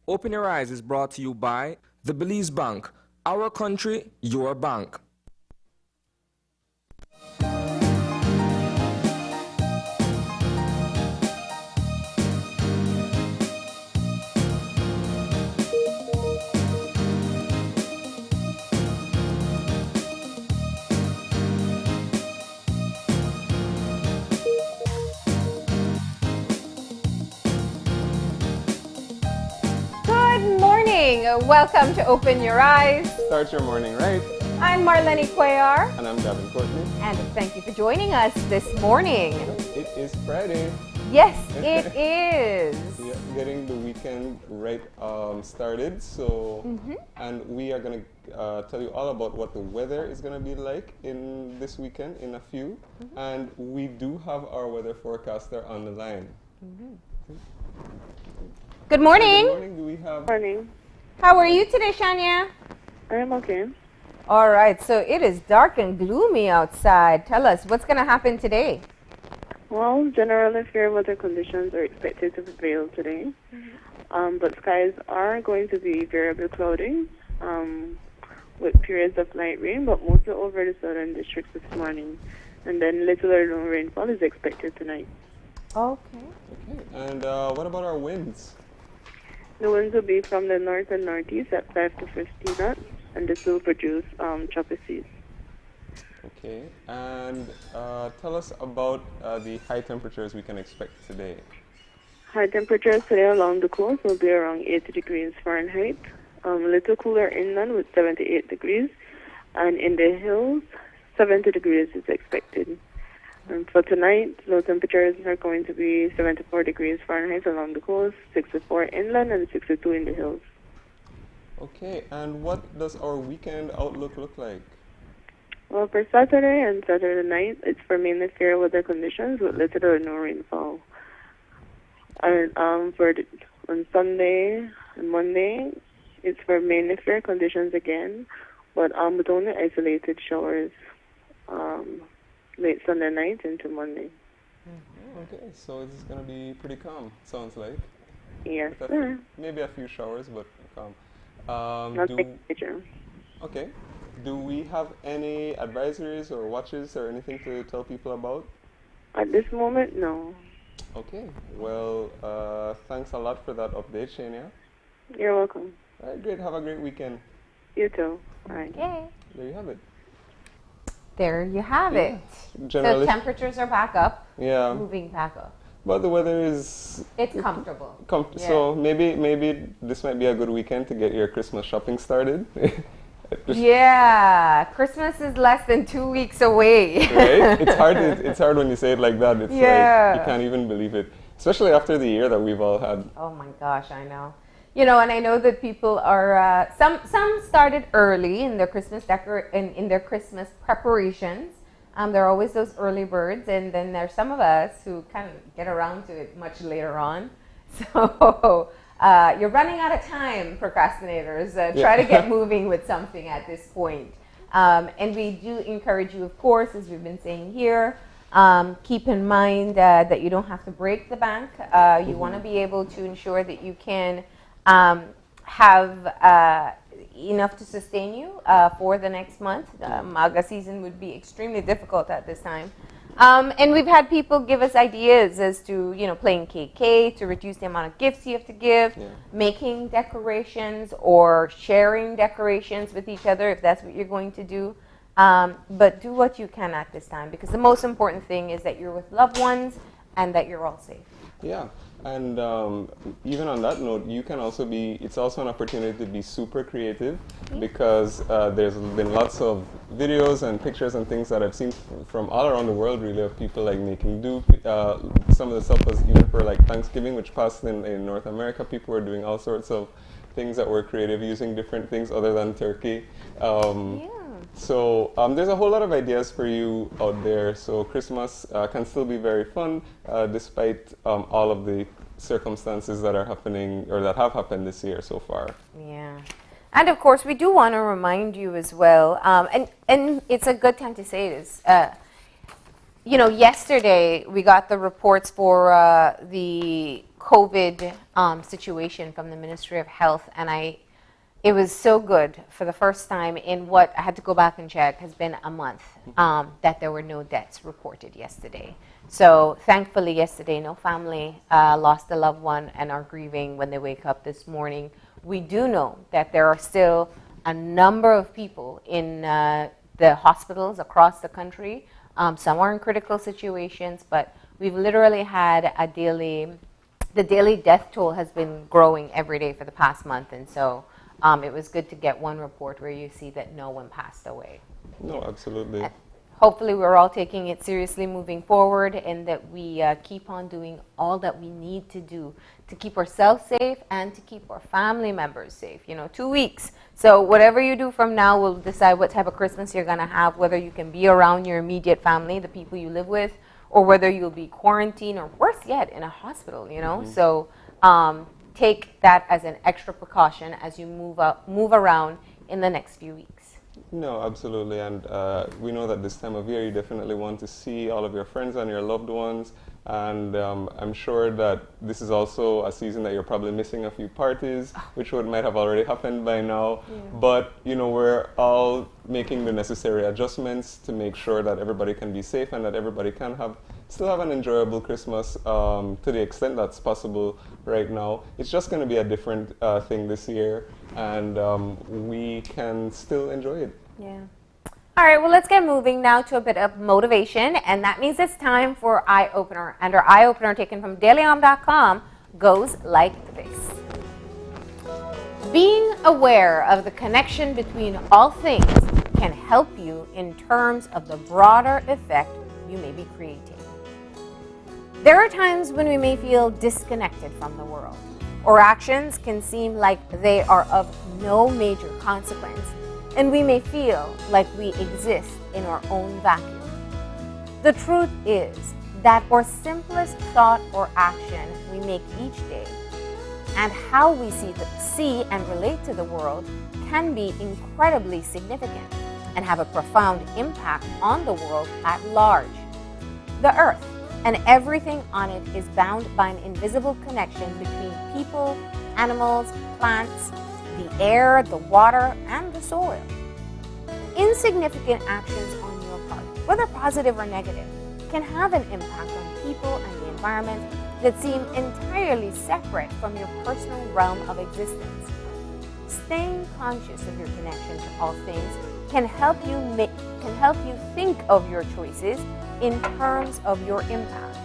Open Your Eyes is brought to you by the Belize Bank. Our country, your bank. Good morning. Welcome to Open Your Eyes. Start your morning right. I'm Marlene Cuellar. And I'm Gavin Courtney. And thank you for joining us this morning. It is Friday. Yes, it is. Yeah, getting the weekend right started. So, and we are going to tell you all about what the weather is going to be like in this weekend in a few. And we do have our weather forecaster on the line. Good morning. Good morning. Do we have? Morning. How are you today, Shania? I am okay. All right, so it is dark and gloomy outside. Tell us, what's going to happen today? Well, generally fair weather conditions are expected to prevail today. But skies are going to be variably cloudy with periods of light rain, but mostly over the southern districts this morning. And then little or no rainfall is expected tonight. Okay. Okay. And what about our winds? The winds will be from the north and northeast at 5 to 15 knots, and this will produce choppy seas. Okay. And tell us about the high temperatures we can expect today. High temperatures today along the coast will be around 80 degrees Fahrenheit. A little cooler inland with 78 degrees, and in the hills, 70 degrees is expected. And for tonight, low temperatures are going to be 74 degrees Fahrenheit along the coast, 64 inland, and 62 in the hills. Okay. And what does our weekend outlook look like? Well, for Saturday and Saturday night, it's for mainly fair weather conditions with little or no rainfall. And on Sunday and Monday, it's for mainly fair conditions again, but with only isolated showers late Sunday night into Monday. Okay, so this is going to be pretty calm, sounds like. Yes, With sir. maybe a few showers, but calm. Not major. Okay. Do we have any advisories or watches or anything to tell people about? At this moment, no. Okay. Well, thanks a lot for that update, Shania. You're welcome. All right, great. Have a great weekend. You too. All right. Okay. There you have it. There you have it. Generally, So temperatures are back up, yeah. moving back up. But the weather is It's comfortable. Yeah. So maybe this might be a good weekend to get your Christmas shopping started. Yeah, Christmas is less than 2 weeks away. Right? It's hard when you say it like that. It's Yeah. like you can't even believe it, especially after the year that we've all had. Oh my gosh, I know. You know, and I know that people are some started early in their Christmas in their Christmas preparations. There are always those early birds, and then there's some of us who kind of get around to it much later on. So you're running out of time, procrastinators. Try to get moving with something at this point. And we do encourage you, of course, as we've been saying here, keep in mind that you don't have to break the bank. You want to be able to ensure that you can have enough to sustain you for the next month. MAGA season would be extremely difficult at this time. And we've had people give us ideas as to, playing KK to reduce the amount of gifts you have to give, making decorations or sharing decorations with each other if that's what you're going to do. But do what you can at this time, because the most important thing is that you're with loved ones and that you're all safe. Yeah. And even on that note, it's also an opportunity to be super creative, because there's been lots of videos and pictures and things that I've seen from all around the world, really, of people like making do. Some of the stuff was even for like Thanksgiving, which passed in North America. People were doing all sorts of things that were creative, using different things other than turkey. So there's a whole lot of ideas for you out there. So Christmas can still be very fun, despite all of the circumstances that are happening or that have happened this year so far. Yeah. And of course, we do want to remind you as well, and it's a good time to say this. Yesterday we got the reports for the COVID situation from the Ministry of Health, and it was so good for the first time in what I had to go back and check has been a month that there were no deaths reported yesterday. So thankfully yesterday no family lost a loved one and are grieving when they wake up this morning. We do know that there are still a number of people in the hospitals across the country. Some are in critical situations, but we've literally had the daily death toll has been growing every day for the past month, and so it was good to get one report where you see that no one passed away. No, absolutely. And hopefully we're all taking it seriously moving forward, and that we keep on doing all that we need to do to keep ourselves safe and to keep our family members safe. 2 weeks. So whatever you do from now will decide what type of Christmas you're going to have, whether you can be around your immediate family, the people you live with, or whether you'll be quarantined, or worse yet, in a hospital, So take that as an extra precaution as you move around in the next few weeks. No, absolutely. And we know that this time of year you definitely want to see all of your friends and your loved ones. And I'm sure that this is also a season that you're probably missing a few parties, which might have already happened by now. Yeah. But, we're all making the necessary adjustments to make sure that everybody can be safe and that everybody can still have an enjoyable Christmas to the extent that's possible right now. It's just going to be a different thing this year, and we can still enjoy it. Yeah. All right, well, let's get moving now to a bit of motivation, and that means it's time for Eye Opener. And our Eye Opener, taken from dailyom.com, goes like this. Being aware of the connection between all things can help you in terms of the broader effect you may be creating. There are times when we may feel disconnected from the world, or actions can seem like they are of no major consequence, and we may feel like we exist in our own vacuum. The truth is that our simplest thought or action we make each day, and how we see and relate to the world, can be incredibly significant and have a profound impact on the world at large. The earth and everything on it is bound by an invisible connection between people, animals, plants, the air, the water, and the soil. Insignificant actions on your part, whether positive or negative, can have an impact on people and the environment that seem entirely separate from your personal realm of existence. Staying conscious of your connection to all things can help you think of your choices in terms of your impact.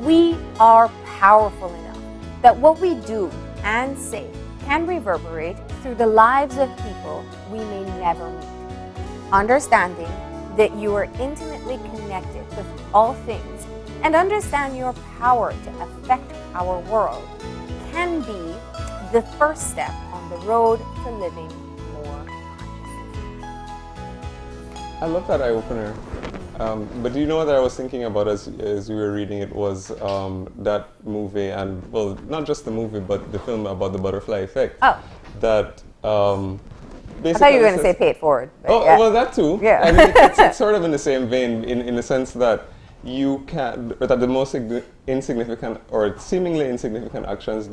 We are powerful enough that what we do and say can reverberate through the lives of people we may never meet. Understanding that you are intimately connected with all things and understand your power to affect our world can be the first step on the road to living more consciously. I love that eye opener. But do you know what I was thinking about as we were reading it was that movie, and well, not just the movie, but the film about the butterfly effect. Oh. That I thought you were going to say pay it forward. Oh, yeah. Well, that too. Yeah. I mean, it's sort of in the same vein, in the sense that you can, that the most insignificant or seemingly insignificant actions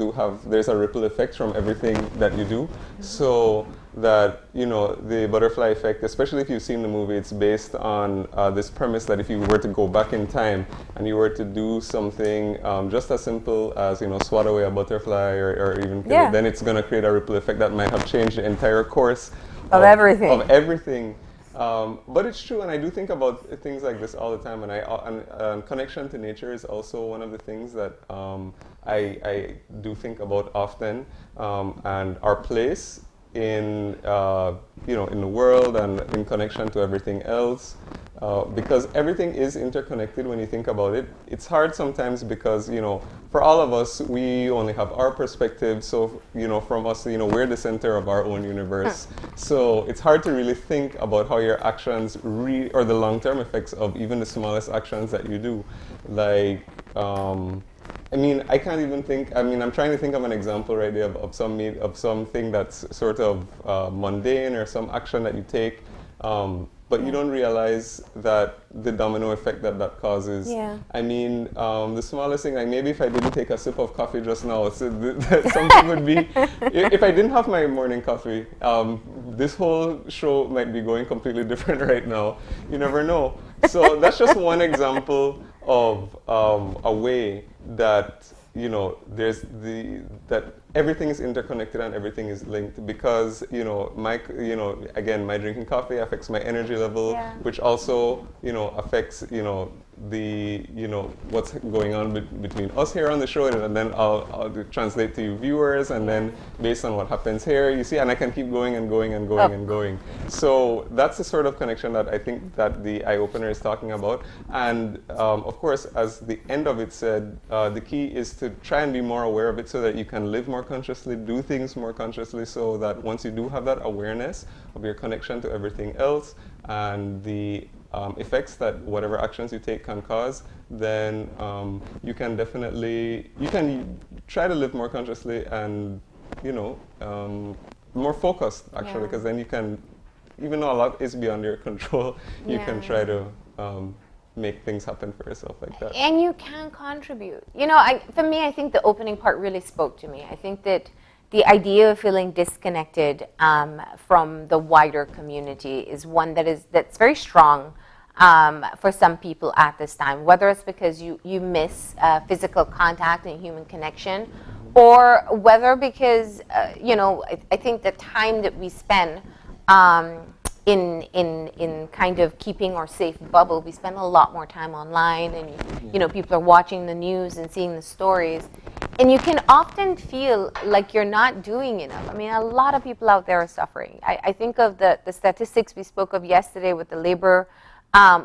there's a ripple effect from everything that you do. Mm-hmm. So that, the butterfly effect, especially if you've seen the movie, it's based on this premise that if you were to go back in time and you were to do something just as simple as, swat away a butterfly or even kill it, then it's going to create a ripple effect that might have changed the entire course of everything. But it's true, and I do think about things like this all the time, and connection to nature is also one of the things that I do think about often, and our place in in the world and in connection to everything else, because everything is interconnected when you think about it. It's hard sometimes because for all of us, we only have our perspective. So from us, we're the center of our own universe. So it's hard to really think about how your actions or the long-term effects of even the smallest actions that you do, like. I can't even think. I'm trying to think of an example right there of something that's sort of mundane or some action that you take. but you don't realize that the domino effect that that causes. Yeah. I mean, the smallest thing, like maybe if I didn't take a sip of coffee just now, so something would be, if I didn't have my morning coffee, this whole show might be going completely different right now. You never know. So that's just one example of a way that, you know, that everything is interconnected and everything is linked, because, you know, again, my drinking coffee affects my energy level, Yeah. which also, you know, affects, you know, what's going on between us here on the show, and then I'll translate to you viewers, and then based on what happens here, you see, and I can keep going and going and going and going. So that's the sort of connection that I think that the eye opener is talking about. And of course, as the end of it said, the key is to try and be more aware of it so that you can live more consciously, do things more consciously, so that once you do have that awareness of your connection to everything else and the effects that whatever actions you take can cause, then you can try to live more consciously and, you know, more focused, actually, because then you can, even though a lot is beyond your control, you can try to make things happen for yourself like that. And you can contribute. You know, for me, I think the opening part really spoke to me. I think that the idea of feeling disconnected from the wider community is one that's very strong for some people at this time, whether it's because you miss physical contact and human connection, or whether because, you know, I think the time that we spend in kind of keeping our safe bubble, we spend a lot more time online, and you know, people are watching the news and seeing the stories, and you can often feel like you're not doing enough. I mean, a lot of people out there are suffering. I think of the statistics we spoke of yesterday with the labor,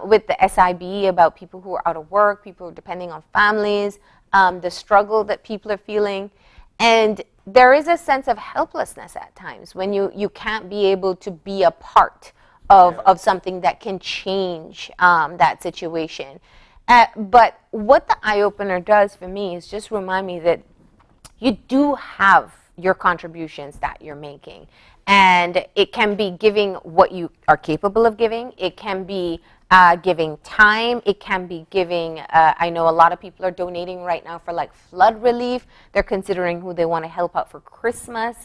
with the SIB, about people who are out of work, people who are depending on families, the struggle that people are feeling. And there is a sense of helplessness at times when you can't be able to be a part of something that can change that situation. But what the eye-opener does for me is just remind me that you do have your contributions that you're making. And it can be giving what you are capable of giving. It can be giving time. It can be giving, I know a lot of people are donating right now for like flood relief. They're considering who they want to help out for Christmas.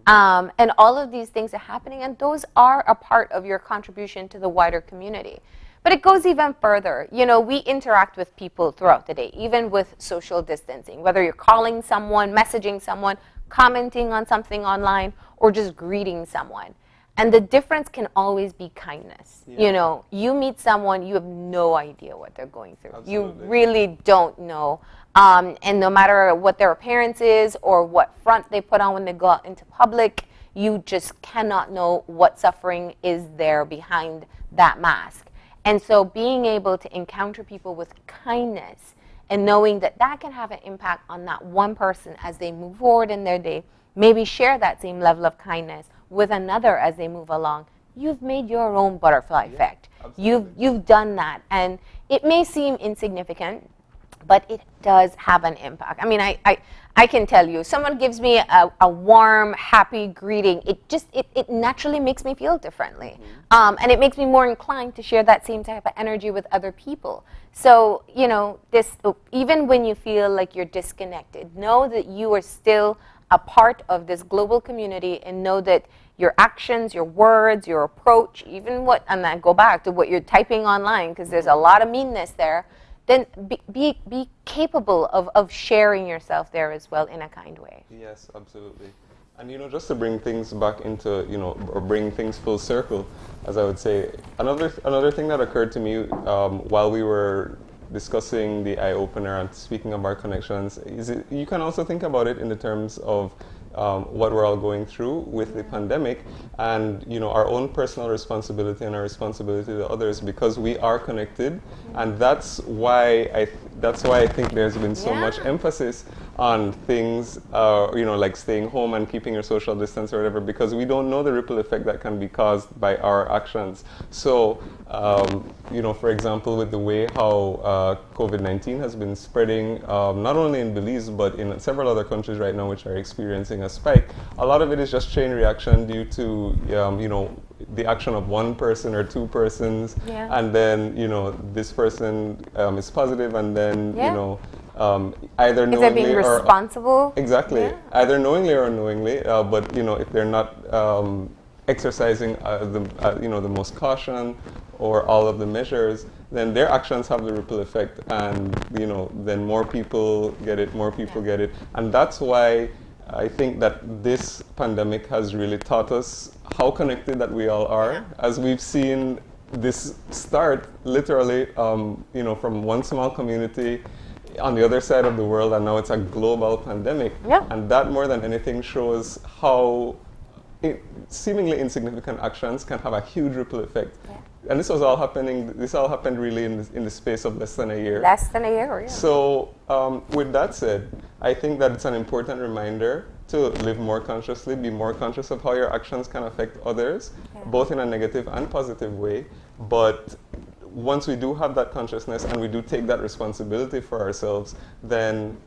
And all of these things are happening, and those are a part of your contribution to the wider community. But it goes even further. You know, we interact with people throughout the day, even with social distancing, whether you're calling someone, messaging someone, commenting on something online, or just greeting someone. And the difference can always be kindness. Yeah. You know, you meet someone, you have no idea what they're going through. Absolutely. You really don't know. And no matter what their appearance is or what front they put on when they go out into public, you just cannot know what suffering is there behind that mask. And so being able to encounter people with kindness and knowing that that can have an impact on that one person as they move forward in their day, maybe share that same level of kindness with another as they move along, you've made your own butterfly effect. You've done that. And it may seem insignificant, but it does have an impact. I mean, I can tell you, someone gives me a warm, happy greeting, it naturally makes me feel differently. And it makes me more inclined to share that same type of energy with other people. So, you know, even when you feel like you're disconnected, know that you are still a part of this global community, and know that your actions, your words, your approach, even and I go back to what you're typing online, because there's a lot of meanness there, then be capable of sharing yourself there as well in a kind way. Yes, absolutely. And, you know, just to bring things back into, you know, or bring things full circle, as I would say, another thing that occurred to me while we were discussing the eye opener and speaking of our connections, is you can also think about it in the terms of what we're all going through with the pandemic, and, you know, our own personal responsibility and our responsibility to others, because we are connected. And that's why I think there's been so much emphasis on things, like staying home and keeping your social distance or whatever, because we don't know the ripple effect that can be caused by our actions. So, for example, with the way how COVID-19 has been spreading, not only in Belize, but in several other countries right now which are experiencing a spike, a lot of it is just chain reaction due to, the action of one person or two persons, and then, this person is positive, and then, either knowingly if they're being responsible. Exactly. Either knowingly or unknowingly, but, if they're not exercising the most caution or all of the measures, then their actions have the ripple effect, and then more people get it, and that's why I think that this pandemic has really taught us how connected that we all are, as we've seen this start literally, from one small community on the other side of the world, and now it's a global pandemic. And that more than anything shows how seemingly insignificant actions can have a huge ripple effect. And this all happened really in the space of less than a year. So with that said, I think that it's an important reminder to live more consciously, be more conscious of how your actions can affect others, both in a negative and positive way. But once we do have that consciousness and we do take that responsibility for ourselves, then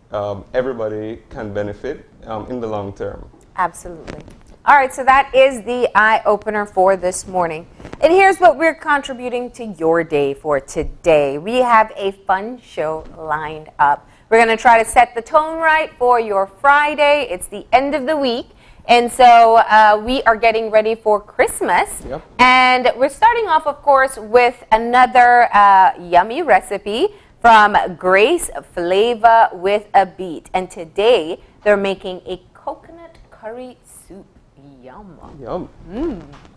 everybody can benefit in the long term. Absolutely. All right, so that is the eye-opener for this morning. And here's what we're contributing to your day for today. We have a fun show lined up. We're going to try to set the tone right for your Friday. It's the end of the week. And so we are getting ready for Christmas. And we're starting off, of course, with another yummy recipe from Grace Flavor with a Beat. And today they're making a coconut curry soup. Yum.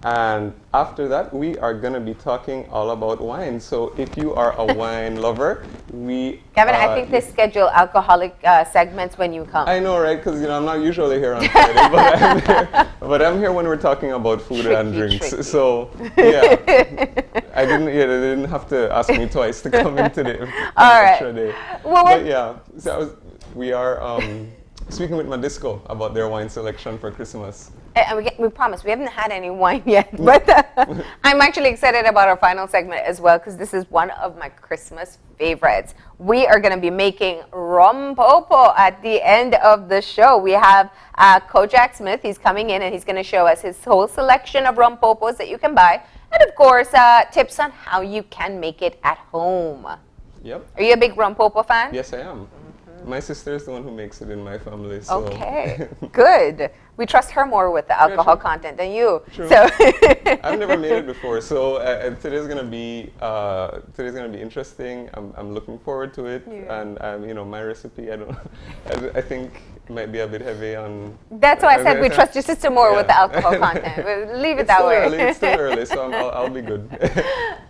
And after that, we are going to be talking all about wine. So if you are a wine lover, Kevin, I think they schedule alcoholic segments when you come. I know, right? Because I'm not usually here on Friday, but I'm here when we're talking about food and drinks. So yeah, they didn't have to ask me twice to come in today. All right. Extra day. But yeah, we are speaking with Madisco about their wine selection for Christmas. And we promise, we haven't had any wine yet, but I'm actually excited about our final segment as well, because this is one of my Christmas favorites. We are going to be making Rompopo at the end of the show. We have Kojak Smith. He's coming in and he's going to show us his whole selection of Rompopos that you can buy. And of course, tips on how you can make it at home. Yep. Are you a big Rompopo fan? Yes, I am. My sister is the one who makes it in my family. So. Okay, good. We trust her more with the alcohol content than you. True. So I've never made it before, so today's gonna be interesting. I'm looking forward to it, and my recipe. I think it might be a bit heavy on. That's why I said we trust your sister more with the alcohol content. We'll leave it that way. It's still early, so I'll be good.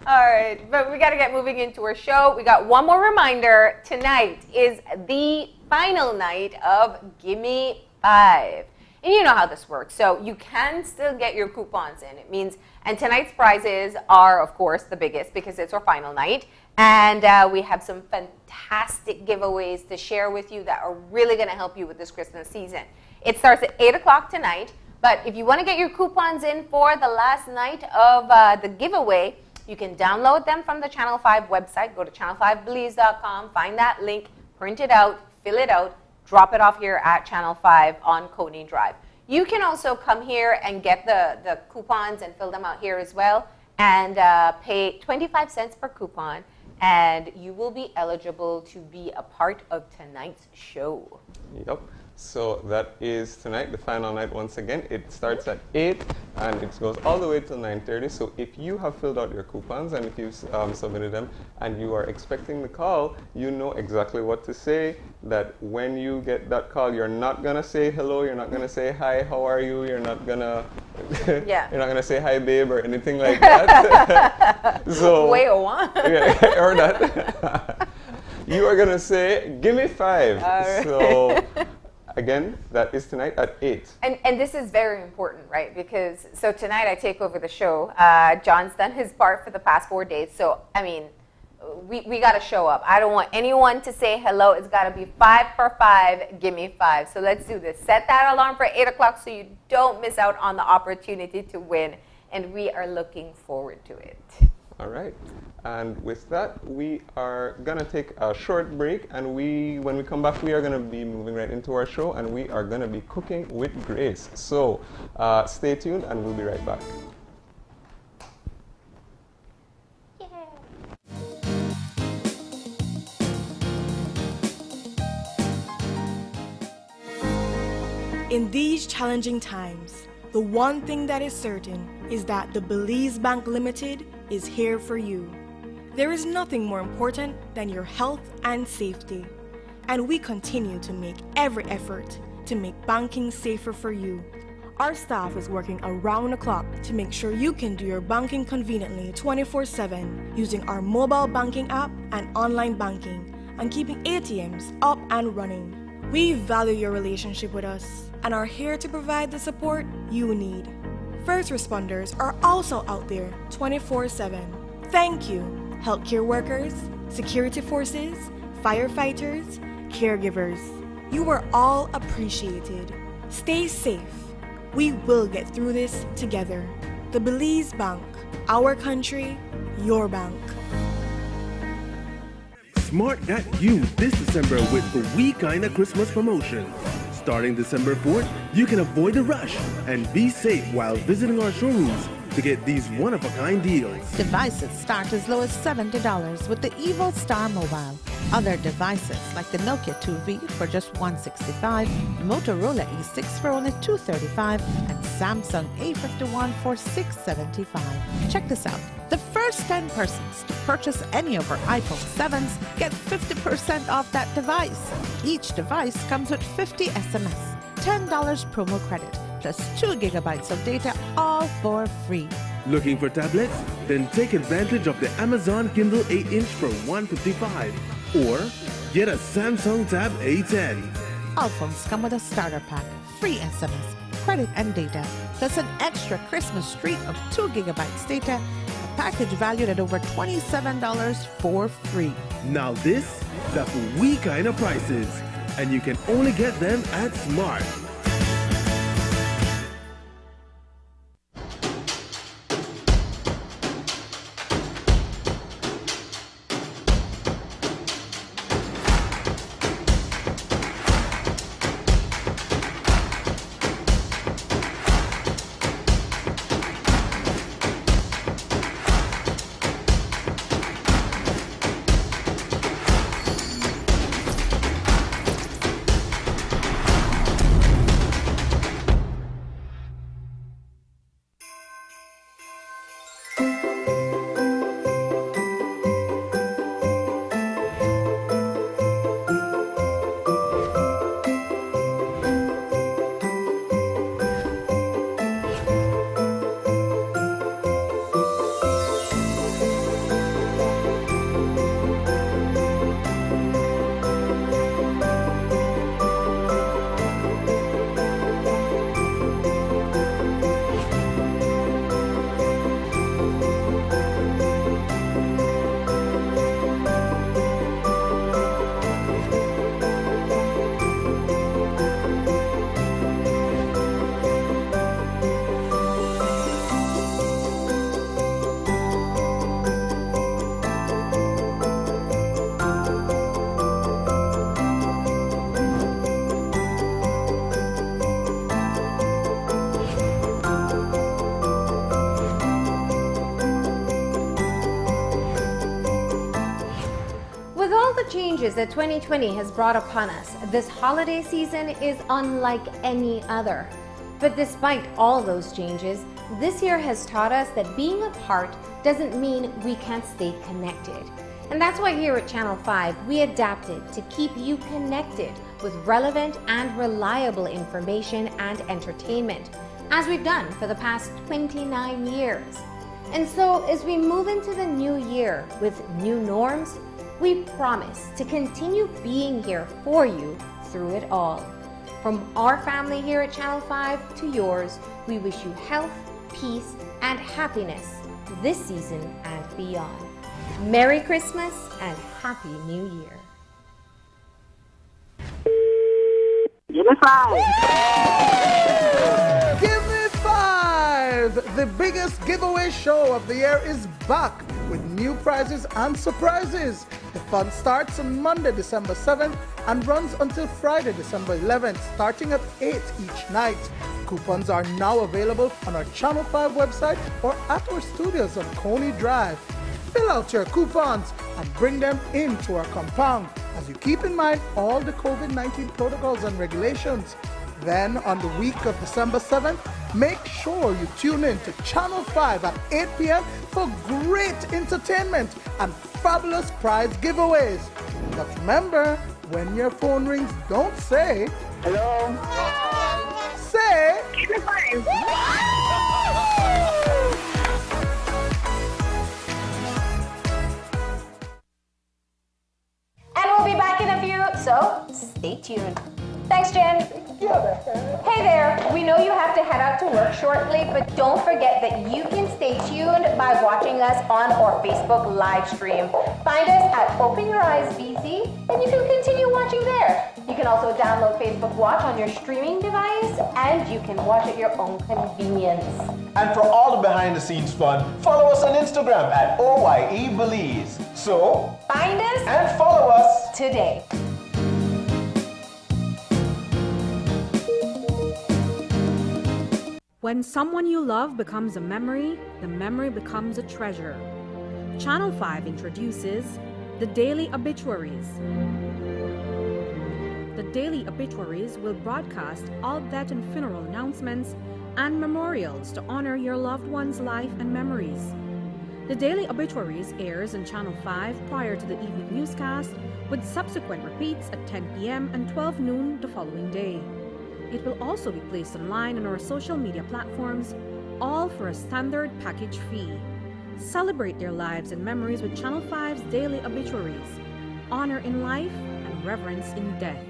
All right, but we got to get moving into our show. We got one more reminder. Tonight is the final night of Gimme 5. And you know how this works. So you can still get your coupons in. It means, and tonight's prizes are, of course, the biggest because it's our final night. And we have some fantastic giveaways to share with you that are really going to help you with this Christmas season. It starts at 8 o'clock tonight. But if you want to get your coupons in for the last night of the giveaway, you can download them from the Channel 5 website. Go to channel5belize.com, find that link, print it out, fill it out, drop it off here at Channel 5 on Coney Drive. You can also come here and get the coupons and fill them out here as well, and pay 25 cents per coupon, and you will be eligible to be a part of tonight's show. Yep. So that is tonight, the final night once again. It starts at 8 and it goes all the way till 9:30. So if you have filled out your coupons and if you've submitted them and you are expecting the call, you know exactly what to say. That when you get that call, you're not gonna say hello, you're not gonna say hi, how are you, you're not gonna you're not gonna say hi babe or anything like that. So wait, what? Yeah, or that. You are gonna say, give me 5. Right. So again, that is tonight at 8. And this is very important, right? Because, so tonight I take over the show. John's done his part for the past 4 days. So, I mean, we got to show up. I don't want anyone to say hello. It's got to be 5 for 5. Give me 5. So let's do this. Set that alarm for 8 o'clock so you don't miss out on the opportunity to win. And we are looking forward to it. All right. And with that, we are going to take a short break. And when we come back, we are going to be moving right into our show. And we are going to be cooking with Grace. So stay tuned and we'll be right back. In these challenging times, the one thing that is certain is that the Belize Bank Limited is here for you. There is nothing more important than your health and safety, and we continue to make every effort to make banking safer for you. Our staff is working around the clock to make sure you can do your banking conveniently 24/7 using our mobile banking app and online banking and keeping ATMs up and running. We value your relationship with us and are here to provide the support you need. First responders are also out there 24/7. Thank you, healthcare workers, security forces, firefighters, caregivers. You are all appreciated. Stay safe. We will get through this together. The Belize Bank, our country, your bank. Smart got you this December with the We Kinda Christmas promotion. Starting December 4th, you can avoid the rush and be safe while visiting our showrooms to get these one-of-a-kind deals. Devices start as low as $70 with the Evo Star Mobile. Other devices like the Nokia 2V for just $165, Motorola E6 for only $235, and Samsung A51 for $675. Check this out. The first 10 persons to purchase any of our iPhone 7s get 50% off that device. Each device comes with 50 SMS, $10 promo credit, plus 2 gigabytes of data, all for free. Looking for tablets? Then take advantage of the Amazon Kindle 8-inch for $155. Or get a Samsung Tab A10. All phones come with a starter pack, free SMS, credit and data, plus an extra Christmas treat of 2 gigabytes data, a package valued at over $27 for free. Now that's We Kinda prices, and you can only get them at Smart. Changes that 2020 has brought upon us, this holiday season is unlike any other. But despite all those changes, this year has taught us that being apart doesn't mean we can't stay connected. And that's why here at Channel 5, we adapted to keep you connected with relevant and reliable information and entertainment, as we've done for the past 29 years. And so as we move into the new year with new norms, we promise to continue being here for you through it all. From our family here at Channel 5 to yours, we wish you health, peace, and happiness this season and beyond. Merry Christmas and Happy New Year. Give me 5. Give me 5! The biggest giveaway show of the year is back with new prizes and surprises. The fun starts on Monday, December 7th and runs until Friday, December 11th, starting at 8 each night. Coupons are now available on our Channel 5 website or at our studios on Coney Drive. Fill out your coupons and bring them into our compound as you keep in mind all the COVID-19 protocols and regulations. Then on the week of December 7th, make sure you tune in to Channel 5 at 8 p.m. for great entertainment and fabulous prize giveaways. But remember, when your phone rings, don't say, Hello? say, Give me 5. And we'll be back in a few, so stay tuned. Thanks, Jen. Hey there, we know you have to head out to work shortly, but don't forget that you can stay tuned by watching us on our Facebook live stream. Find us at Open Your Eyes BC, and you can continue watching there. You can also download Facebook Watch on your streaming device, and you can watch at your own convenience. And for all the behind-the-scenes fun, follow us on Instagram at OYEBelize. So, find us and follow us today. When someone you love becomes a memory, the memory becomes a treasure. Channel 5 introduces the Daily Obituaries. The Daily Obituaries will broadcast all death and funeral announcements and memorials to honor your loved one's life and memories. The Daily Obituaries airs on Channel 5 prior to the evening newscast, with subsequent repeats at 10 p.m. and 12 noon the following day. It will also be placed online on our social media platforms, all for a standard package fee. Celebrate their lives and memories with Channel 5's Daily Obituaries. Honor in life and reverence in death.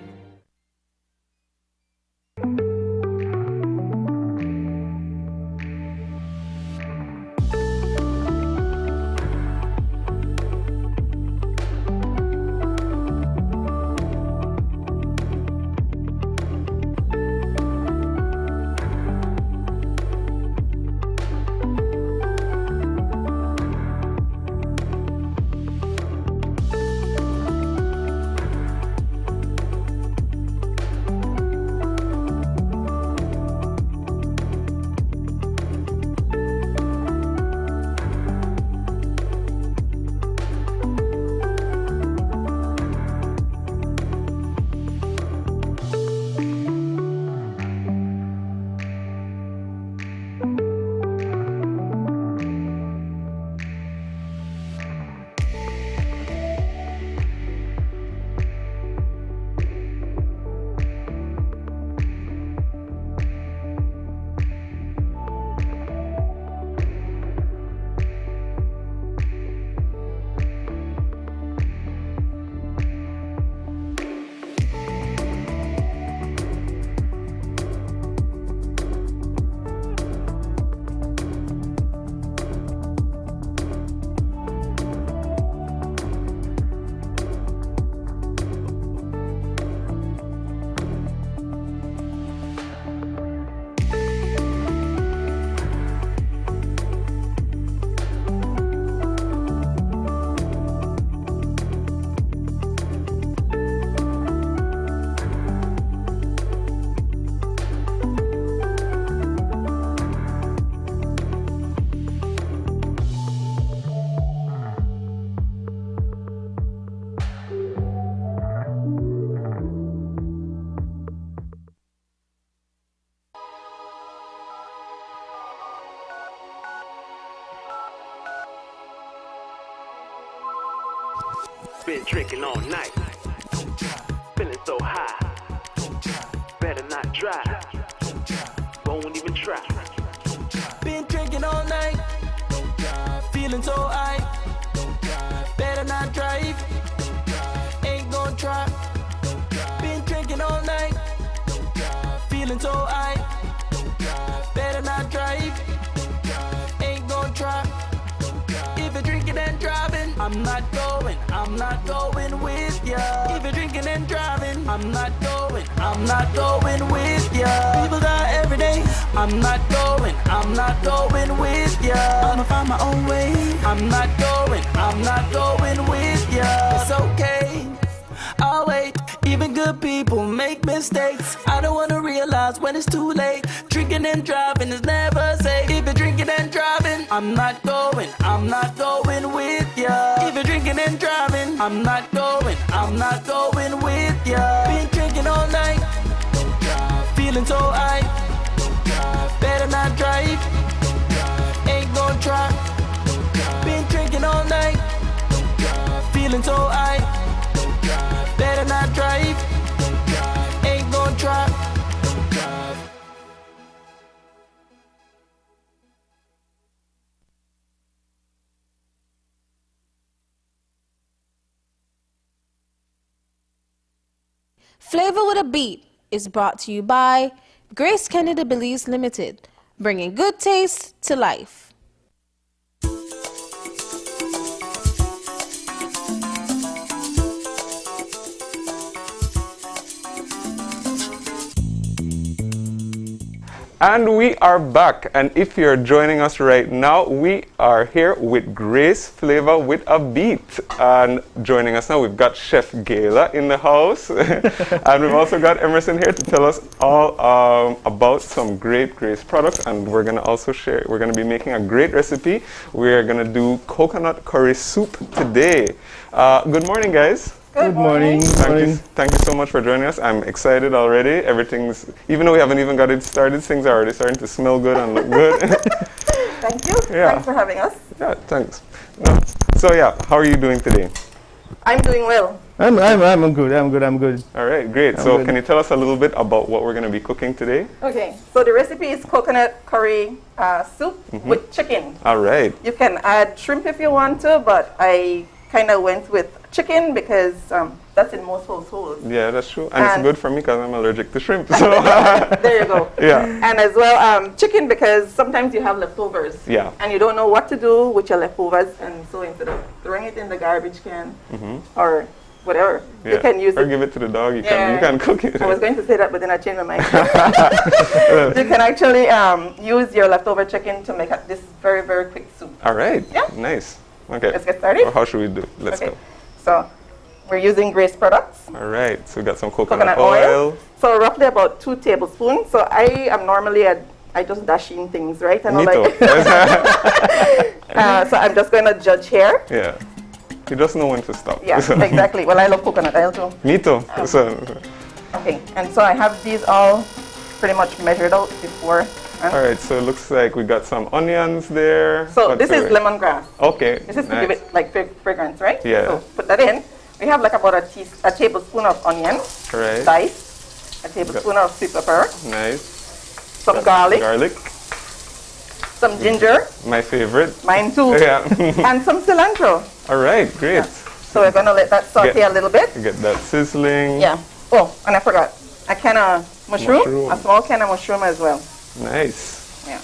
Been drinking all night, feeling so high. Better not try, won't even try. Been drinking all night, feeling so high. Better not drive, ain't gon' try. Been drinking all night, feeling so high. Better not drive, ain't gon' try. If you're drinking and driving, I'm not going with ya. If you're drinking and driving, I'm not going with ya. People die every day, I'm not going with ya. I'ma find my own way, I'm not going with ya. It's okay, I'll wait. Even good people make mistakes. I don't wanna realize when it's too late. Drinking and driving is never safe. If you're drinking and driving, I'm not going with ya. If you're drinking and driving, I'm not going with ya. Been drinking all night, feeling so high. Better not drive, ain't gon' try. Been drinking all night, feeling so high. Better not drive, ain't gon' try. Flavor with a Beat is brought to you by Grace Kennedy Belize Limited, bringing good taste to life. And we are back, and if you're joining us right now, we are here with Grace Flavor with a Beat. And joining us now, we've got Chef Gayla in the house, and we've also got Emerson here to tell us all about some great Grace products. And we're gonna also share, we're gonna be making a great recipe. We're gonna do coconut curry soup today. Good morning, guys. Good morning. Thank you so much for joining us. I'm excited already. Everything's, even though we haven't even got it started, things are already starting to smell good and look good. Thank you. Yeah. Thanks for having us. Yeah, thanks. So yeah, how are you doing today? I'm doing well. I'm good. I'm good. All right, great. So can you tell us a little bit about what we're going to be cooking today? Okay. So the recipe is coconut curry soup with chicken. All right. You can add shrimp if you want to, but I kind of went with chicken because that's in most households. Yeah, that's true. And it's good for me because I'm allergic to shrimp. So there you go. Yeah. And as well, chicken because sometimes you have leftovers. Yeah. And you don't know what to do with your leftovers. And so instead of throwing it in the garbage can or whatever, you can use it. Or give it to the dog. You can cook it. I was going to say that, but then I changed my mind. You can actually use your leftover chicken to make this very, very quick soup. All right. Yeah. Nice. Okay. Let's get started. Or how should we do? Let's go. So we're using Grace products. All right. So we got some coconut oil. So roughly about 2 tablespoons. So I am normally I just dash in things, right? And Me too. So I'm just going to judge here. Yeah. You just know when to stop. Yeah, exactly. Well, I love coconut oil too. Me too. Okay, and so I have these all pretty much measured out before. All right, so it looks like we got some onions there. So this is lemongrass. Okay. This is to give it like fragrance, right? Yeah. So put that in. We have like about a tablespoon of onion, diced, a tablespoon of sweet pepper. Nice. Some garlic. Some ginger. My favorite. Mine too. Yeah. And some cilantro. All right, great. Yeah. So we're gonna let that saute a little bit. Get that sizzling. Yeah. Oh, and I forgot. A can of mushroom. A small can of mushroom as well. Nice. Yeah.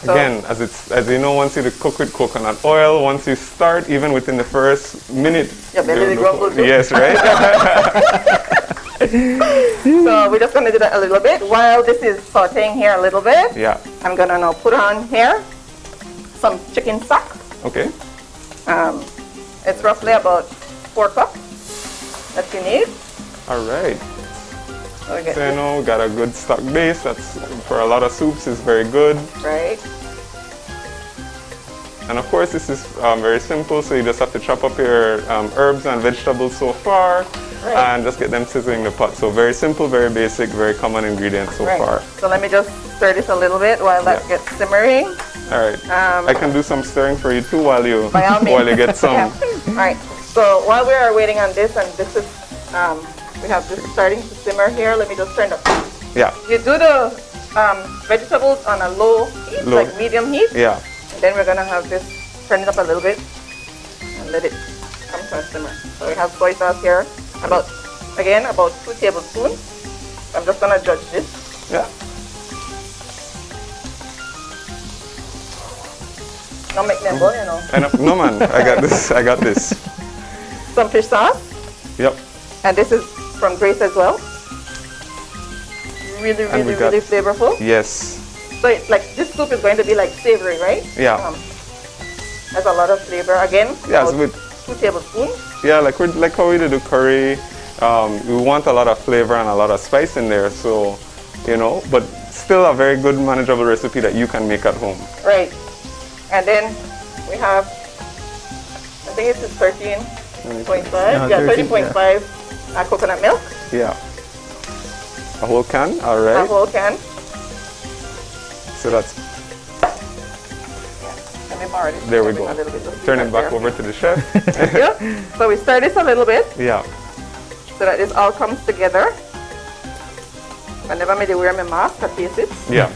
Again, as you know, once you cook with coconut oil, once you start, even within the first minute, your belly will grumble too. Yes, right. So we're just gonna do that a little bit while this is sauteing here a little bit. Yeah. I'm gonna now put on here some chicken stock. Okay. It's roughly about 4 cups that you need. All right. So you know, we got a good stock base. That's for a lot of soups is very good. Right. And of course, this is very simple. So you just have to chop up your herbs and vegetables so far, and just get them sizzling in the pot. So very simple, very basic, very common ingredients so far. So let me just stir this a little bit while that gets simmering. All right. I can do some stirring for you too while you get some. Yeah. All right. So while we are waiting on this, and this is we have this starting to simmer here. Let me just turn up. Yeah. You do the vegetables on a low heat, like medium heat. Yeah. And then we're gonna have this turn it up a little bit and let it come to a simmer. So we have soy sauce here, about 2 tablespoons. I'm just gonna judge this. Yeah. Not make them burn, you know. Enough. No man, I got this. I got this. Some fish sauce. Yep. And this is from Grace as well. Really, really, really flavorful. Yes. So it's like, this soup is going to be like savory, right? Yeah. Has a lot of flavor. Again, yes, with 2 tablespoons. Yeah, like how we do the curry. We want a lot of flavor and a lot of spice in there, so, you know, but still a very good manageable recipe that you can make at home. Right. And then we have, I think it's 13.5. Yeah, 13.5 coconut milk. Yeah. A whole can, all right. A whole can. So that's... Let me borrow this. There we go. Turn it back over to the chef. Yeah. So we stir this a little bit. Yeah. So that this all comes together. Whenever I wear my mask, I taste it. Yeah.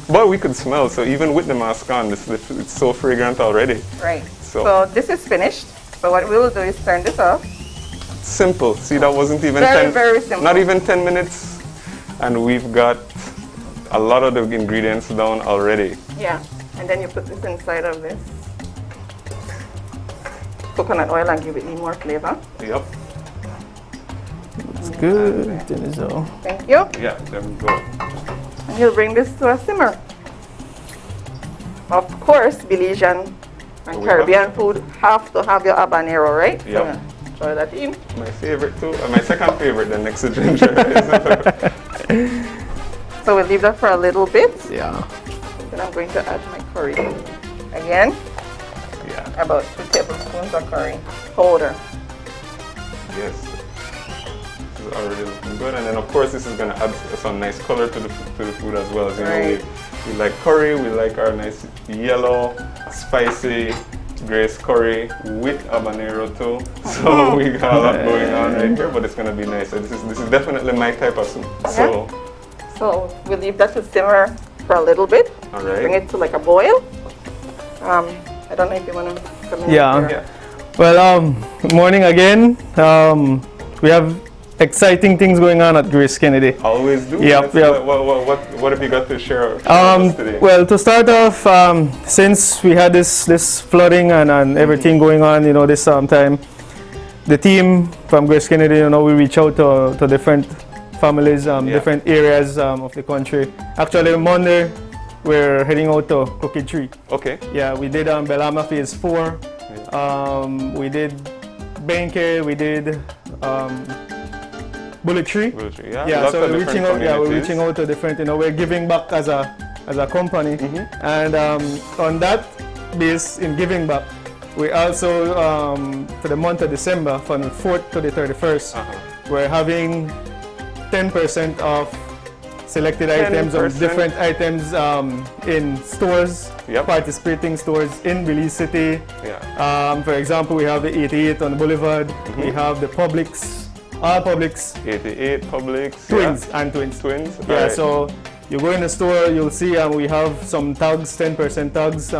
But we could smell, so even with the mask on, it's so fragrant already. Right. So this is finished. So what we will do is turn this off. Simple. See, that wasn't even very simple. Not even 10 minutes, and we've got a lot of the ingredients down already. Yeah. And then you put this inside of this coconut oil and give it more flavor. Yep. It's good. So. Thank you. Yeah, there we go. And you'll bring this to a simmer. Of course, Belizean and Caribbean food have to have your habanero, right? Yep. So try that in. My favorite too. My second favorite, then next to ginger. So we'll leave that for a little bit. Yeah. Then I'm going to add my curry. Again, yeah, about 2 tablespoons of curry powder. Yes. This is already looking good. And then of course this is going to add some nice color to the food as well. As you know, we like curry, we like our nice yellow, spicy Grace curry with habanero too. So we got a lot going on right here, but it's going to be nice. So this is definitely my type of soup. Yeah. So we'll leave that to simmer for a little bit. All right. Bring it to like a boil. I don't know if you want to come in. Yeah. Well, good morning again. We have exciting things going on at Grace Kennedy. Always do. Yep. What have you got to share with us today? Well, to start off, since we had this flooding and everything going on, you know, this time, the team from Grace Kennedy, you know, we reach out to different families, different areas of the country. Actually, Monday, we're heading out to Crooked Tree. Okay. Yeah, we did Belama Phase 4. We did Benke, we did Bullet Tree. Yeah, so we're reaching out. Yeah, we're reaching out to different. You know, we're giving back as a company, and on that base in giving back, we also for the month of December, from the 4th to the 31st, we're having 10% off selected items of different items in stores, participating stores in Belize City. For example, we have the 88 on the Boulevard. We have the Publix, all Publix. 88 Publix. Twins and twins. Twins. Yeah. Right. So you go in the store, you'll see we have some tags, 10% tags,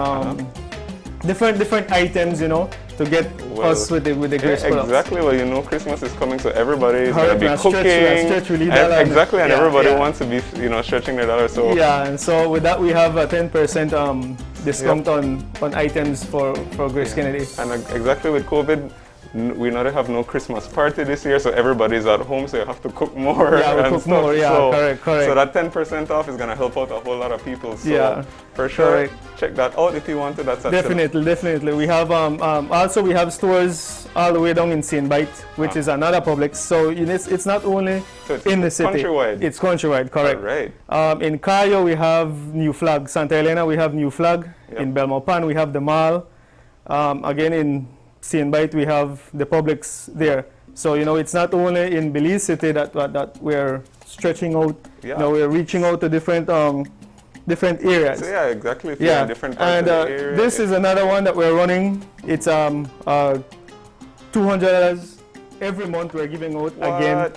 different items, you know, to get us with the Grace products. Exactly. Well, you know, Christmas is coming, so everybody is going to be cooking. Exactly, and everybody wants to be, you know, stretching their dollar. So yeah, and so with that we have a 10% discount on items for Grace Kennedy. And exactly with COVID, we not have no Christmas party this year, so everybody's at home, so you have to cook more. Yeah, we cook more. Yeah, so, correct. So that 10% off is going to help out a whole lot of people. So for sure, check that out if you want to. That's definitely. We have also we have stores all the way down in St. Bite, which is another Publix. So it's not only in the city. Countrywide. It's countrywide, correct. Right. In Cayo we have New Flag. Santa Elena we have New Flag. In Belmopan we have the Mall. Again in St. Bite we have the Publix there. So you know it's not only in Belize City that we're stretching out. You know, we're reaching out to different areas. So yeah, exactly. If you're in different parts and of the area. This is another one that we're running. It's $200 every month. We're giving out again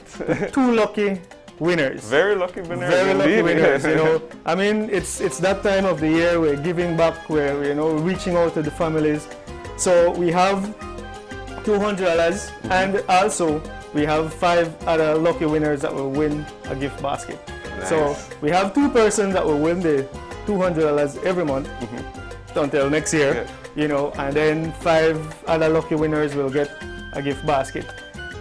2 lucky winners. Very lucky winners. Very lucky winners. You know, I mean it's that time of the year. We're giving back. We're reaching out to the families. So we have $200, and also we have 5 other lucky winners that will win a gift basket. Nice. So we have 2 persons that will win the $200 every month, until next year, you know, and then 5 other lucky winners will get a gift basket.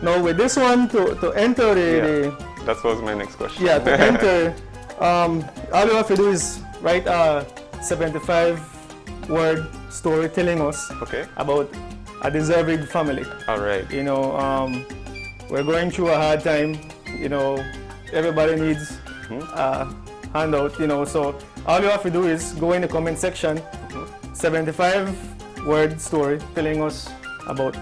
Now with this one, to enter the that was my next question. Yeah, to enter, all you have to do is write a 75-word story telling us about a deserving family. All right. You know, we're going through a hard time. You know, everybody needs a handout. You know, so all you have to do is go in the comment section, 75-word story telling us about.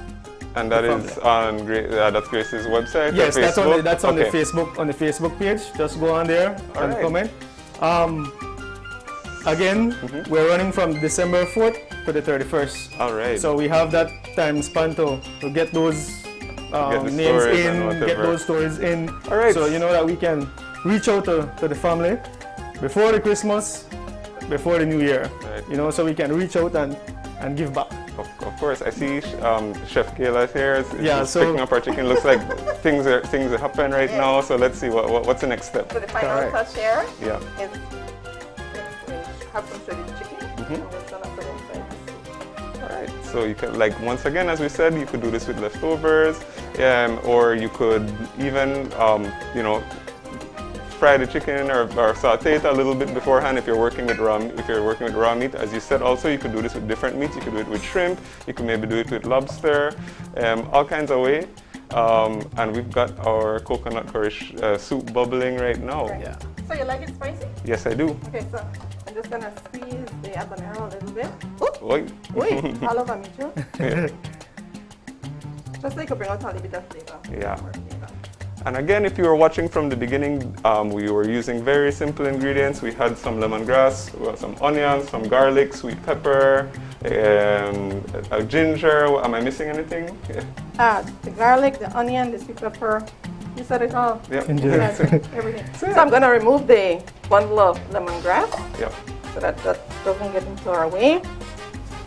And that is on that's Grace's website. Yes, or Facebook? that's on the Facebook page. Just go on there and comment. Again, we're running from December 4th to the 31st. All right. So we have that time span to get those names in, get those stories in. All right. So you know that we can reach out to the family before the Christmas, before the New Year. Right. You know, so we can reach out and give back. Of course, I see Chef Kayla here. So picking up our chicken. Looks like things are happening right now. So let's see what's the next step. So the final touch here is have some shredded chicken. And we'll turn up the inside. All right. So you can, like, once again, as we said, you could do this with leftovers, or you could even you know, fry the chicken or saute it a little bit beforehand if you're working with raw meat. As you said, also you could do this with different meats. You could do it with shrimp. You could maybe do it with lobster, all kinds of way. And we've got our coconut curry soup bubbling right now. Yeah. So you like it spicy? Yes, I do. Okay, so I'm just gonna squeeze the habanero a little bit. Oi. All over me too. Just so you can bring out a little bit of flavor. Yeah. And again, if you were watching from the beginning, we were using very simple ingredients. We had some lemongrass, some onions, some garlic, sweet pepper, a ginger. Am I missing anything? The garlic, the onion, the sweet pepper. You said it all. Yep. Everything. So I'm going to remove the bundle of lemongrass. Yep. So that doesn't get into our way.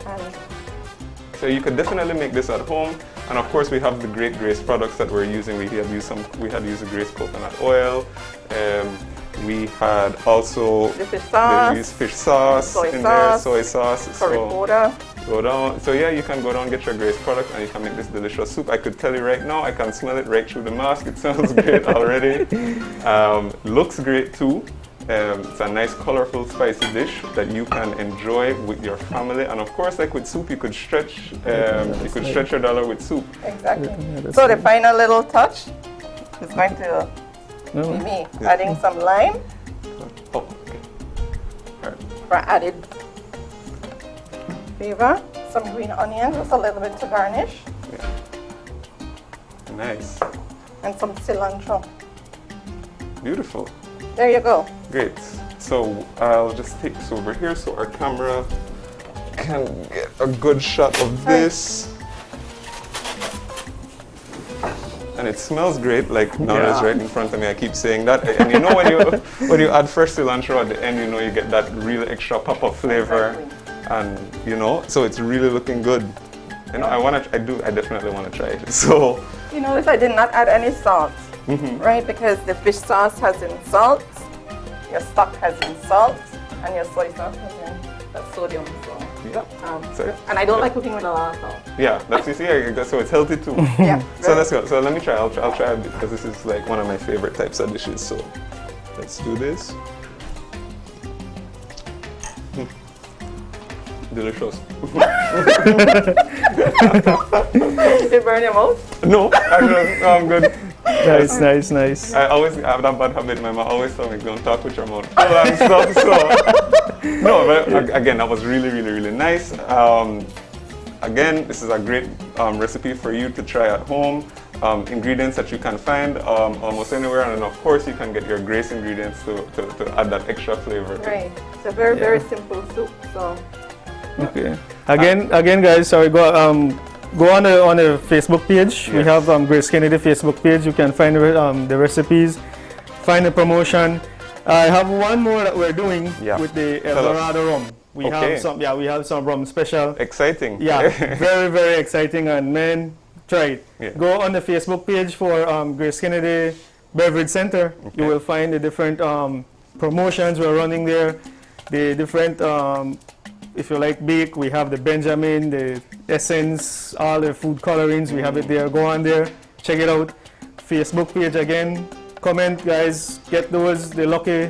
And so you could definitely make this at home. And of course, we have the great Grace products that we're using. We had used the Grace coconut oil. We had also the fish sauce, soy sauce, curry powder. Go down. So yeah, you can go down, get your Grace product, and you can make this delicious soup. I could tell you right now, I can smell it right through the mask. It sounds great already. Looks great too. It's a nice, colorful, spicy dish that you can enjoy with your family. And of course, like with soup, you could stretch. You could stretch your dollar with soup. Exactly. So the final little touch is going to be me adding some lime for added flavor. Some green onions, just a little bit to garnish. Yeah. Nice. And some cilantro. Beautiful. There you go. Great. So I'll just take this over here so our camera can get a good shot of this. And it smells great, like now it's right in front of me. I keep saying that. And you know when you add fresh cilantro at the end, you know you get that real extra pop of flavor. Exactly. And you know, so it's really looking good. You know, I definitely want to try it. So you notice I did not add any salt. Right, because the fish sauce has in salt, your stock has in salt, and your soy sauce has in that sodium. So, and I don't like cooking with a lot of salt. Yeah, that's you see, so it's healthy too. Yeah. So let's go. So let me try. I'll try a bit because this is like one of my favorite types of dishes. So let's do this. Delicious. Did it burn your mouth? No, I'm good. Nice. I always have that bad habit. My mom always tell me, don't talk with your mouth full and stuff. So no, but again, that was really nice. Again, this is a great recipe for you to try at home. Ingredients that you can find almost anywhere, and then of course you can get your Grace ingredients to add that extra flavor. Right. It's a very simple soup. So. Okay. Again, guys. Sorry. Go on the Facebook page. Yes. We have Grace Kennedy Facebook page. You can find the recipes, find the promotion. I have one more that we're doing with the El Dorado rum. We have some rum special. Exciting. Yeah, very exciting. And man, try it. Yeah. Go on the Facebook page for Grace Kennedy Beverage Center. Okay. You will find the different promotions we're running there, the different if you like bake, we have the Benjamin, the Essence, all the food colorings. We have it there. Go on there, check it out. Facebook page again. Comment, guys. Get those. The lucky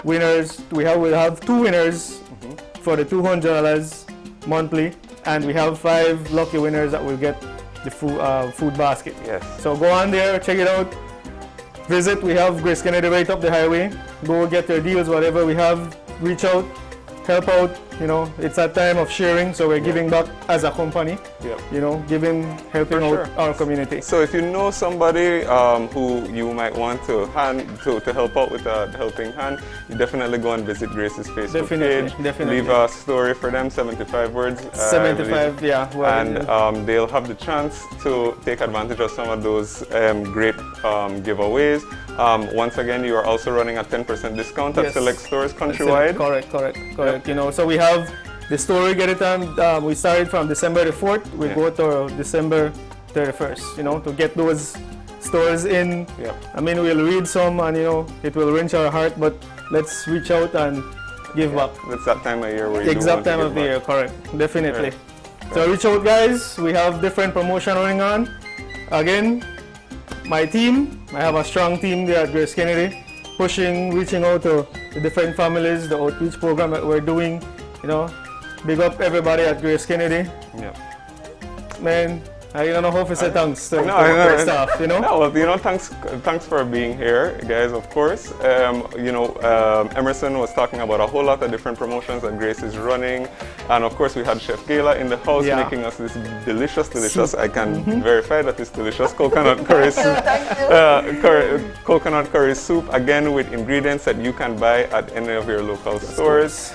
winners. We'll have 2 winners for the $200 monthly, and we have 5 lucky winners that will get the food basket. Yes. So go on there, check it out. Visit. We have Grace Kennedy right up the highway. Go get your deals, whatever we have. Reach out, help out. You know, it's a time of sharing, so we're giving back as a company. Yep. You know, helping out our community. So if you know somebody who you might want to help out with a helping hand, you definitely go and visit Grace's Facebook page. Definitely. Leave a story for them, 75 words. 75, yeah. And they'll have the chance to take advantage of some of those great giveaways. Once again, you are also running a 10% discount at select stores countrywide. Correct. Yep. You know, so we have the story get it on. We started from December the 4th. We go to December 31st. You know, to get those stores in. Yep. I mean, we'll read some, and you know, it will wrench our heart. But let's reach out and give back. It's that time of year where you exact time of the year. Correct. Definitely. Right. So reach out, guys. We have different promotion going on. Again, my team. I have a strong team there at Grace Kennedy, reaching out to the different families, the outreach program that we're doing. You know, big up everybody at Grace Kennedy. Yeah. Man, I don't know how to say thanks to our staff, you know? No, well, you know, thanks for being here, guys, of course. You know, Emerson was talking about a whole lot of different promotions that Grace is running. And of course, we had Chef Gayla in the house making us this delicious, I can verify that it's delicious coconut curry soup. Coconut curry soup, again, with ingredients that you can buy at any of your local stores.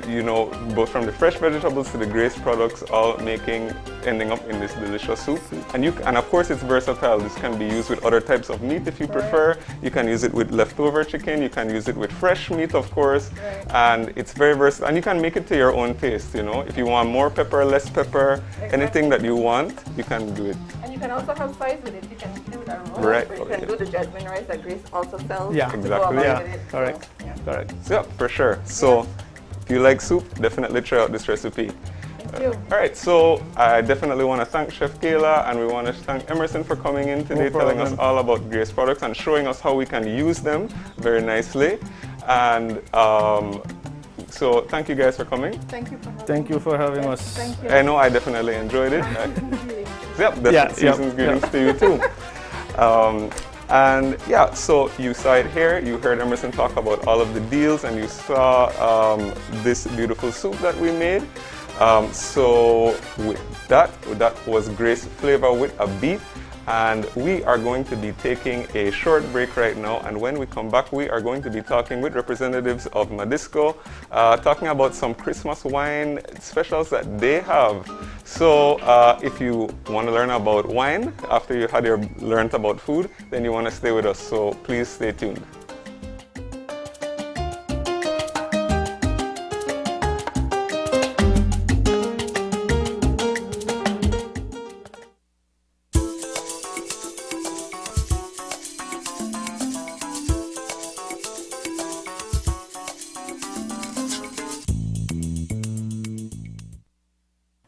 You know, both from the fresh vegetables to the Grace products, all ending up in this delicious soup. And of course, it's versatile. This can be used with other types of meat if you prefer. You can use it with leftover chicken. You can use it with fresh meat, of course. And it's very versatile. And you can make it to your own taste, you know. If you want more pepper, less pepper, anything that you want, you can do it. And you can also have sides with it. You can do it at home. Right. Or you can do the jasmine rice that Grace also sells. Yeah, exactly. Yeah, correct. Correct. So, yeah, for sure. So, if you like soup, definitely try out this recipe. All right, so I definitely want to thank Chef Gayla, and we want to thank Emerson for coming in today, telling us all about Grace products and showing us how we can use them very nicely. And so thank you guys for coming. Thank you for having us. Thank you. I know I definitely enjoyed it. Season's greetings to you too. And yeah, so you saw it here, you heard Emerson talk about all of the deals, and you saw this beautiful soup that we made. So with that was Grace Flavor with a Beat, and we are going to be taking a short break right now, and when we come back we are going to be talking with representatives of Madisco, talking about some Christmas wine specials that they have. So if you want to learn about wine after you had learned about food, then you want to stay with us, so please stay tuned.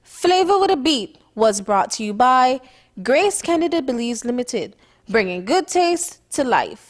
Flavor with a Beat was brought to you by Grace Kennedy Belize Limited, bringing good taste to life.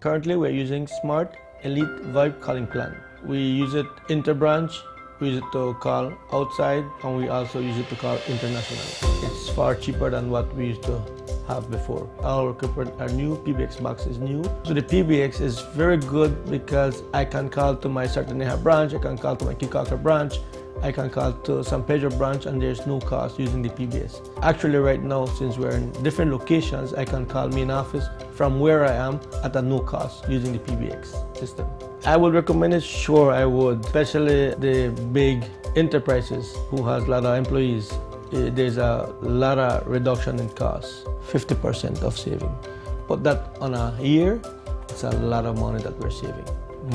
currently we're using Smart Elite VoIP calling plan. We use it inter-branch, we use it to call outside, and we also use it to call international. It's far cheaper than what we used to have before. Our equipment, our new PBX box is new. So the PBX is very good because I can call to my Sartaneja branch, I can call to my Kikaka branch, I can call to San Pedro branch, and there's no cost using the PBS. Actually right now, since we're in different locations, I can call main office from where I am at a no cost using the PBX system. I would recommend it, sure I would, especially the big enterprises who has a lot of employees. There's a lot of reduction in costs, 50% of saving. But that on a year, it's a lot of money that we're saving.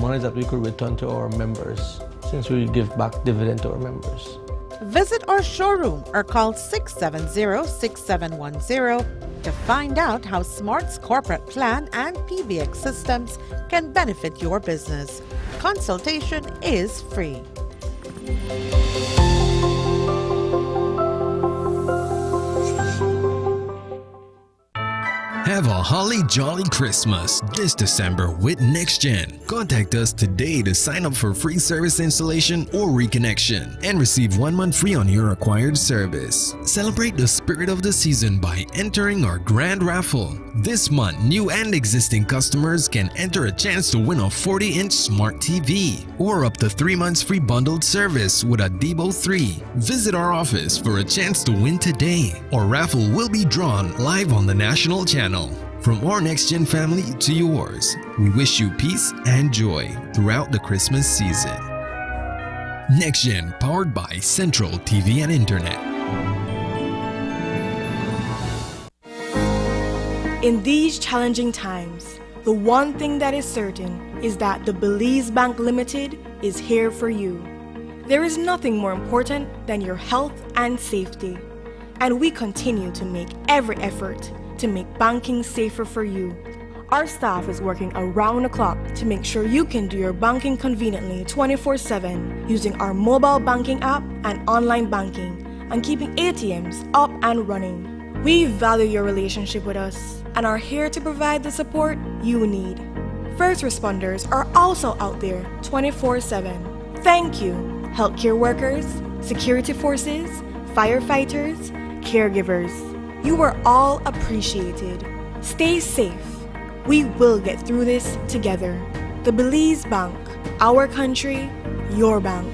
Money that we could return to our members, since we give back dividend to our members. Visit our showroom or call 670-6710 to find out how Smart's corporate plan and PBX systems can benefit your business. Consultation is free. Have a holly jolly Christmas this December with NextGen. Contact us today to sign up for free service installation or reconnection and receive 1 month free on your acquired service. Celebrate the spirit of the season by entering our grand raffle. This month, new and existing customers can enter a chance to win a 40-inch smart TV or up to 3 months free bundled service with a Debo 3. Visit our office for a chance to win today. Our raffle will be drawn live on the national channel. From our NextGen family to yours, we wish you peace and joy throughout the Christmas season. NextGen, powered by Central TV and Internet. In these challenging times, the one thing that is certain is that the Belize Bank Limited is here for you. There is nothing more important than your health and safety, and we continue to make every effort to make banking safer for you. Our staff is working around the clock to make sure you can do your banking conveniently 24/7 using our mobile banking app and online banking and keeping ATMs up and running. We value your relationship with us and are here to provide the support you need. First responders are also out there 24/7. Thank you, healthcare workers, security forces, firefighters, caregivers. You are all appreciated. Stay safe. We will get through this together. The Belize Bank, our country, your bank.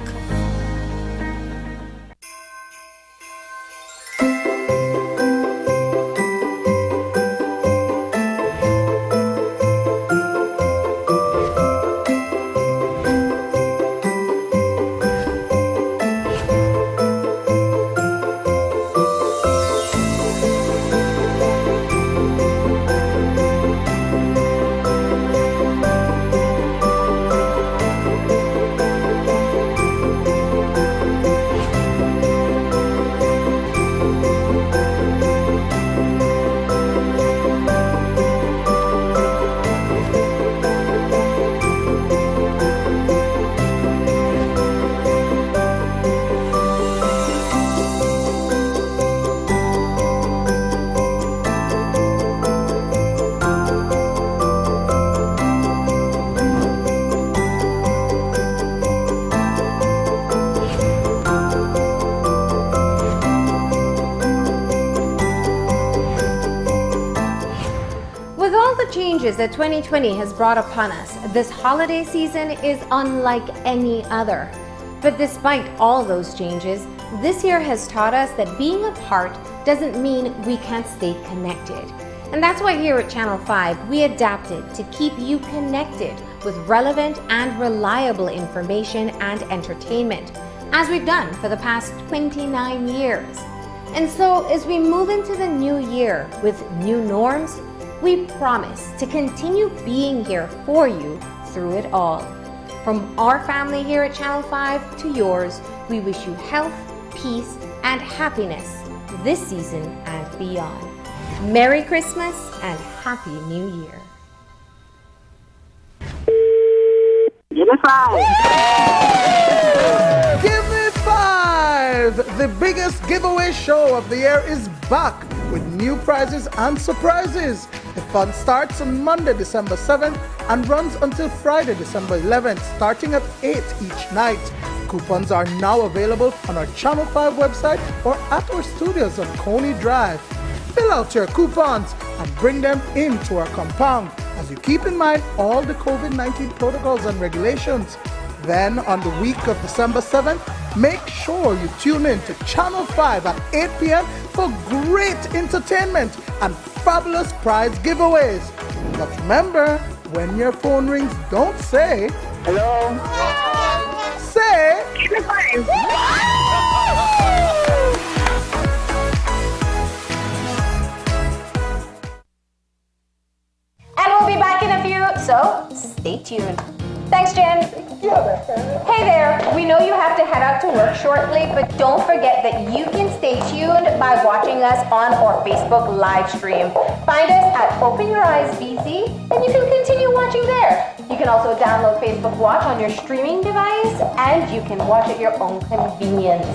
Changes that 2020 has brought upon us, this holiday season is unlike any other. But despite all those changes, this year has taught us that being apart doesn't mean we can't stay connected. And that's why here at Channel 5, we adapted to keep you connected with relevant and reliable information and entertainment, as we've done for the past 29 years. And so as we move into the new year with new norms, we promise to continue being here for you through it all. From our family here at Channel 5 to yours, we wish you health, peace, and happiness this season and beyond. Merry Christmas and Happy New Year. Give me 5. Give me 5! The biggest giveaway show of the year is back with new prizes and surprises. The fun starts on Monday, December 7th and runs until Friday, December 11th, starting at 8 each night. Coupons are now available on our Channel 5 website or at our studios on Coney Drive. Fill out your coupons and bring them into our compound as you keep in mind all the COVID-19 protocols and regulations. Then on the week of December 7th, make sure you tune in to Channel 5 at 8 p.m. for great entertainment and fabulous prize giveaways. But remember, when your phone rings, don't say hello. Say Channel 5. And we'll be back in a few, so stay tuned. Thanks, Jen. Hey there, we know you have to head out to work shortly, but don't forget that you can stay tuned by watching us on our Facebook live stream. Find us at Open Your Eyes BC, and you can continue watching there. You can also download Facebook Watch on your streaming device, and you can watch at your own convenience.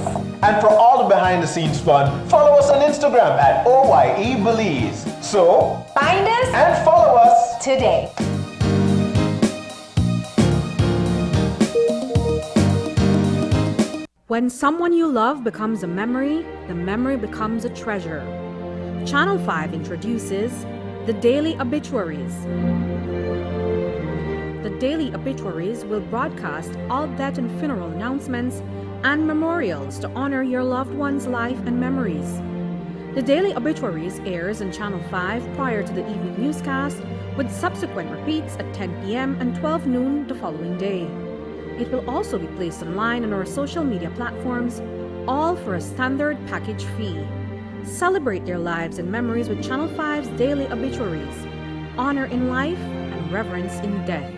And for all the behind the scenes fun, follow us on Instagram at OYE Belize. So, find us and follow us today. When someone you love becomes a memory, the memory becomes a treasure. Channel 5 introduces the Daily Obituaries. The Daily Obituaries will broadcast all death and funeral announcements and memorials to honor your loved one's life and memories. The Daily Obituaries airs on Channel 5 prior to the evening newscast, with subsequent repeats at 10 p.m. and 12 noon the following day. It will also be placed online on our social media platforms, all for a standard package fee. Celebrate their lives and memories with Channel 5's Daily Obituaries. Honor in life and reverence in death.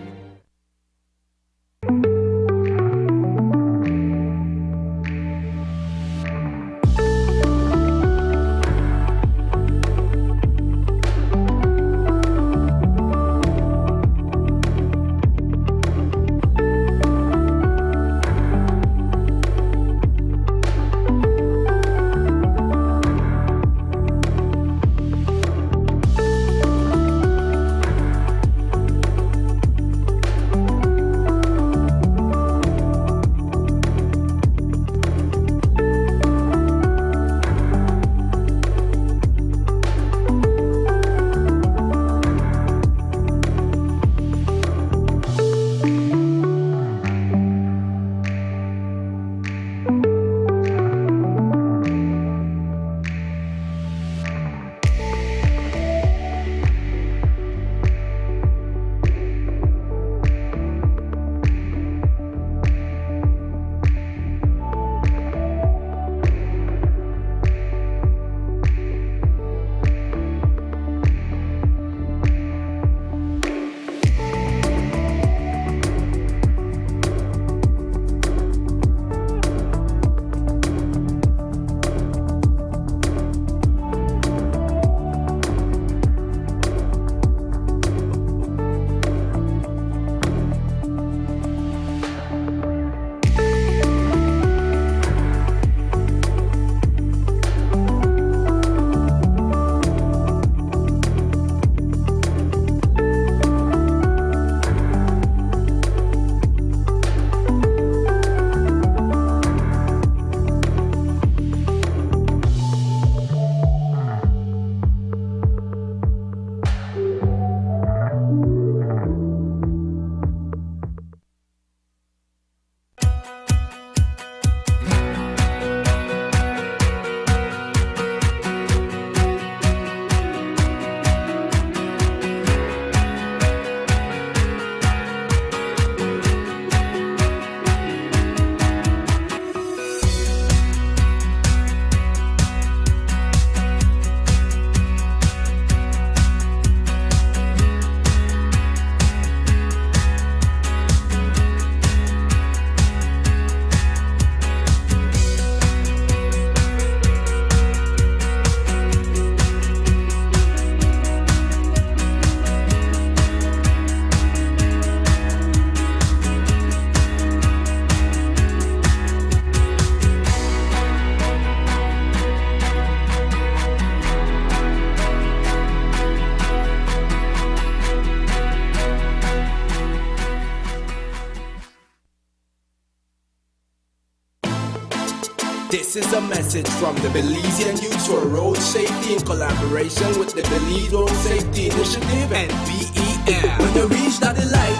This is a message from the Belizean Youth for Road Safety in collaboration with the Belize Road Safety Initiative and BEL. When you reach that light,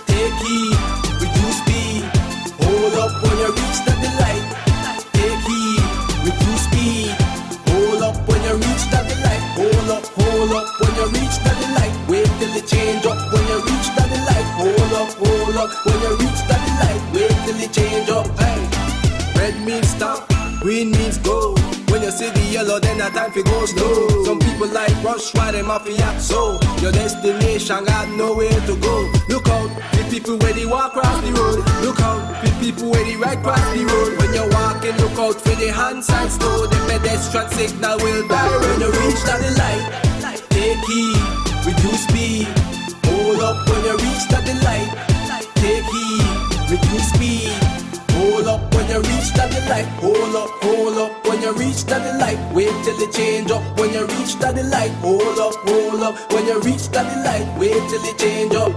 take heed, reduce speed. Hold up when you reach that light. Take heed, reduce speed. Hold up when you reach that light. Hold up when you reach that light. Wait till it change up when you reach that light. Hold up when you reach that light. Wait till it change up. Hey. Red means stop, green means go. When you see the yellow, then the time for go slow. Some people like rush while them off the so your destination got nowhere to go. Look out, the people where they walk across the road. Look out, the people where they ride across the road. When you're walking, look out for the hand signs. So the pedestrian signal will die. When you reach that light, take heed, reduce speed. Hold up when you reach that light. Take heed, reduce speed. Hold up when you reach that light. Hold up when you reach that light. Wait till it change up when you reach that light. Hold up when you reach that light. Wait till it change up.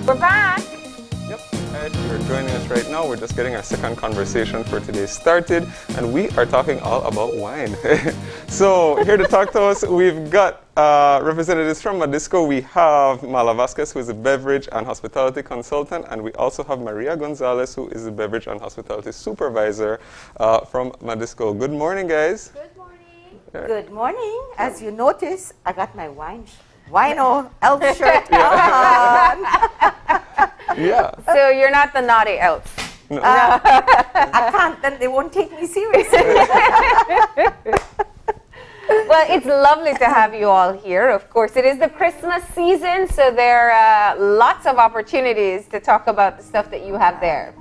We're back. If you're joining us right now, we're just getting our second conversation for today started, and we are talking all about wine. So here to talk to us, we've got representatives from Madisco. We have Mala Vasquez, who is a beverage and hospitality consultant, and we also have Maria Gonzalez, who is a beverage and hospitality supervisor from Madisco. Good morning, guys. Good morning. Good morning. As you notice, I got my wino elf shirt on. Yeah. So you're not the naughty elf. No. I can't, then they won't take me seriously. Well, it's lovely to have you all here. Of course, it is the Christmas season, so there are lots of opportunities to talk about the stuff that you have there.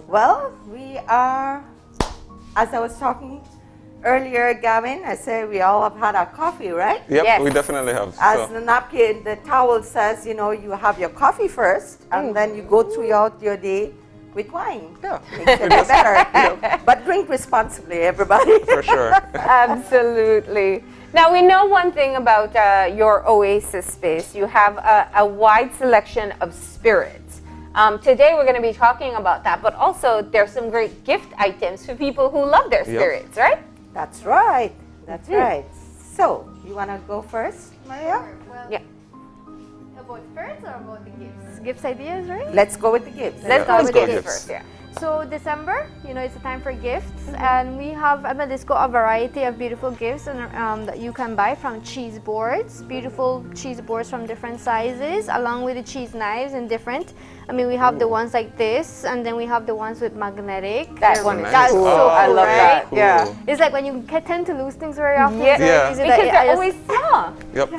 Well, we are, as I was talking earlier, Gavin, I said we all have had our coffee, right? Yep, yes. We definitely have. As the napkin, the towel says, you know, you have your coffee first, and then you go throughout your day with wine. Yeah. Makes it better. Yeah. But drink responsibly, everybody. For sure. Absolutely. Now, we know one thing about your Oasis space. You have a wide selection of spirits. Today, we're going to be talking about that, but also there's some great gift items for people who love their spirits, right? That's right. That's right. So, you want to go first, Maria? Well, yeah. About spirits or about the gifts? Gifts ideas, right? Let's go with the gifts. Let's go with the gifts first, yeah. So December, you know, it's a time for gifts, and we have at Madisco a variety of beautiful gifts that you can buy, from cheese boards, beautiful cheese boards from different sizes, along with the cheese knives and different. I mean, we have the ones like this, and then we have the ones with magnetic. That one is that's cool. so I love that. Cool. Yeah. It's like when you tend to lose things very often. Yeah, because they're always small. Yep.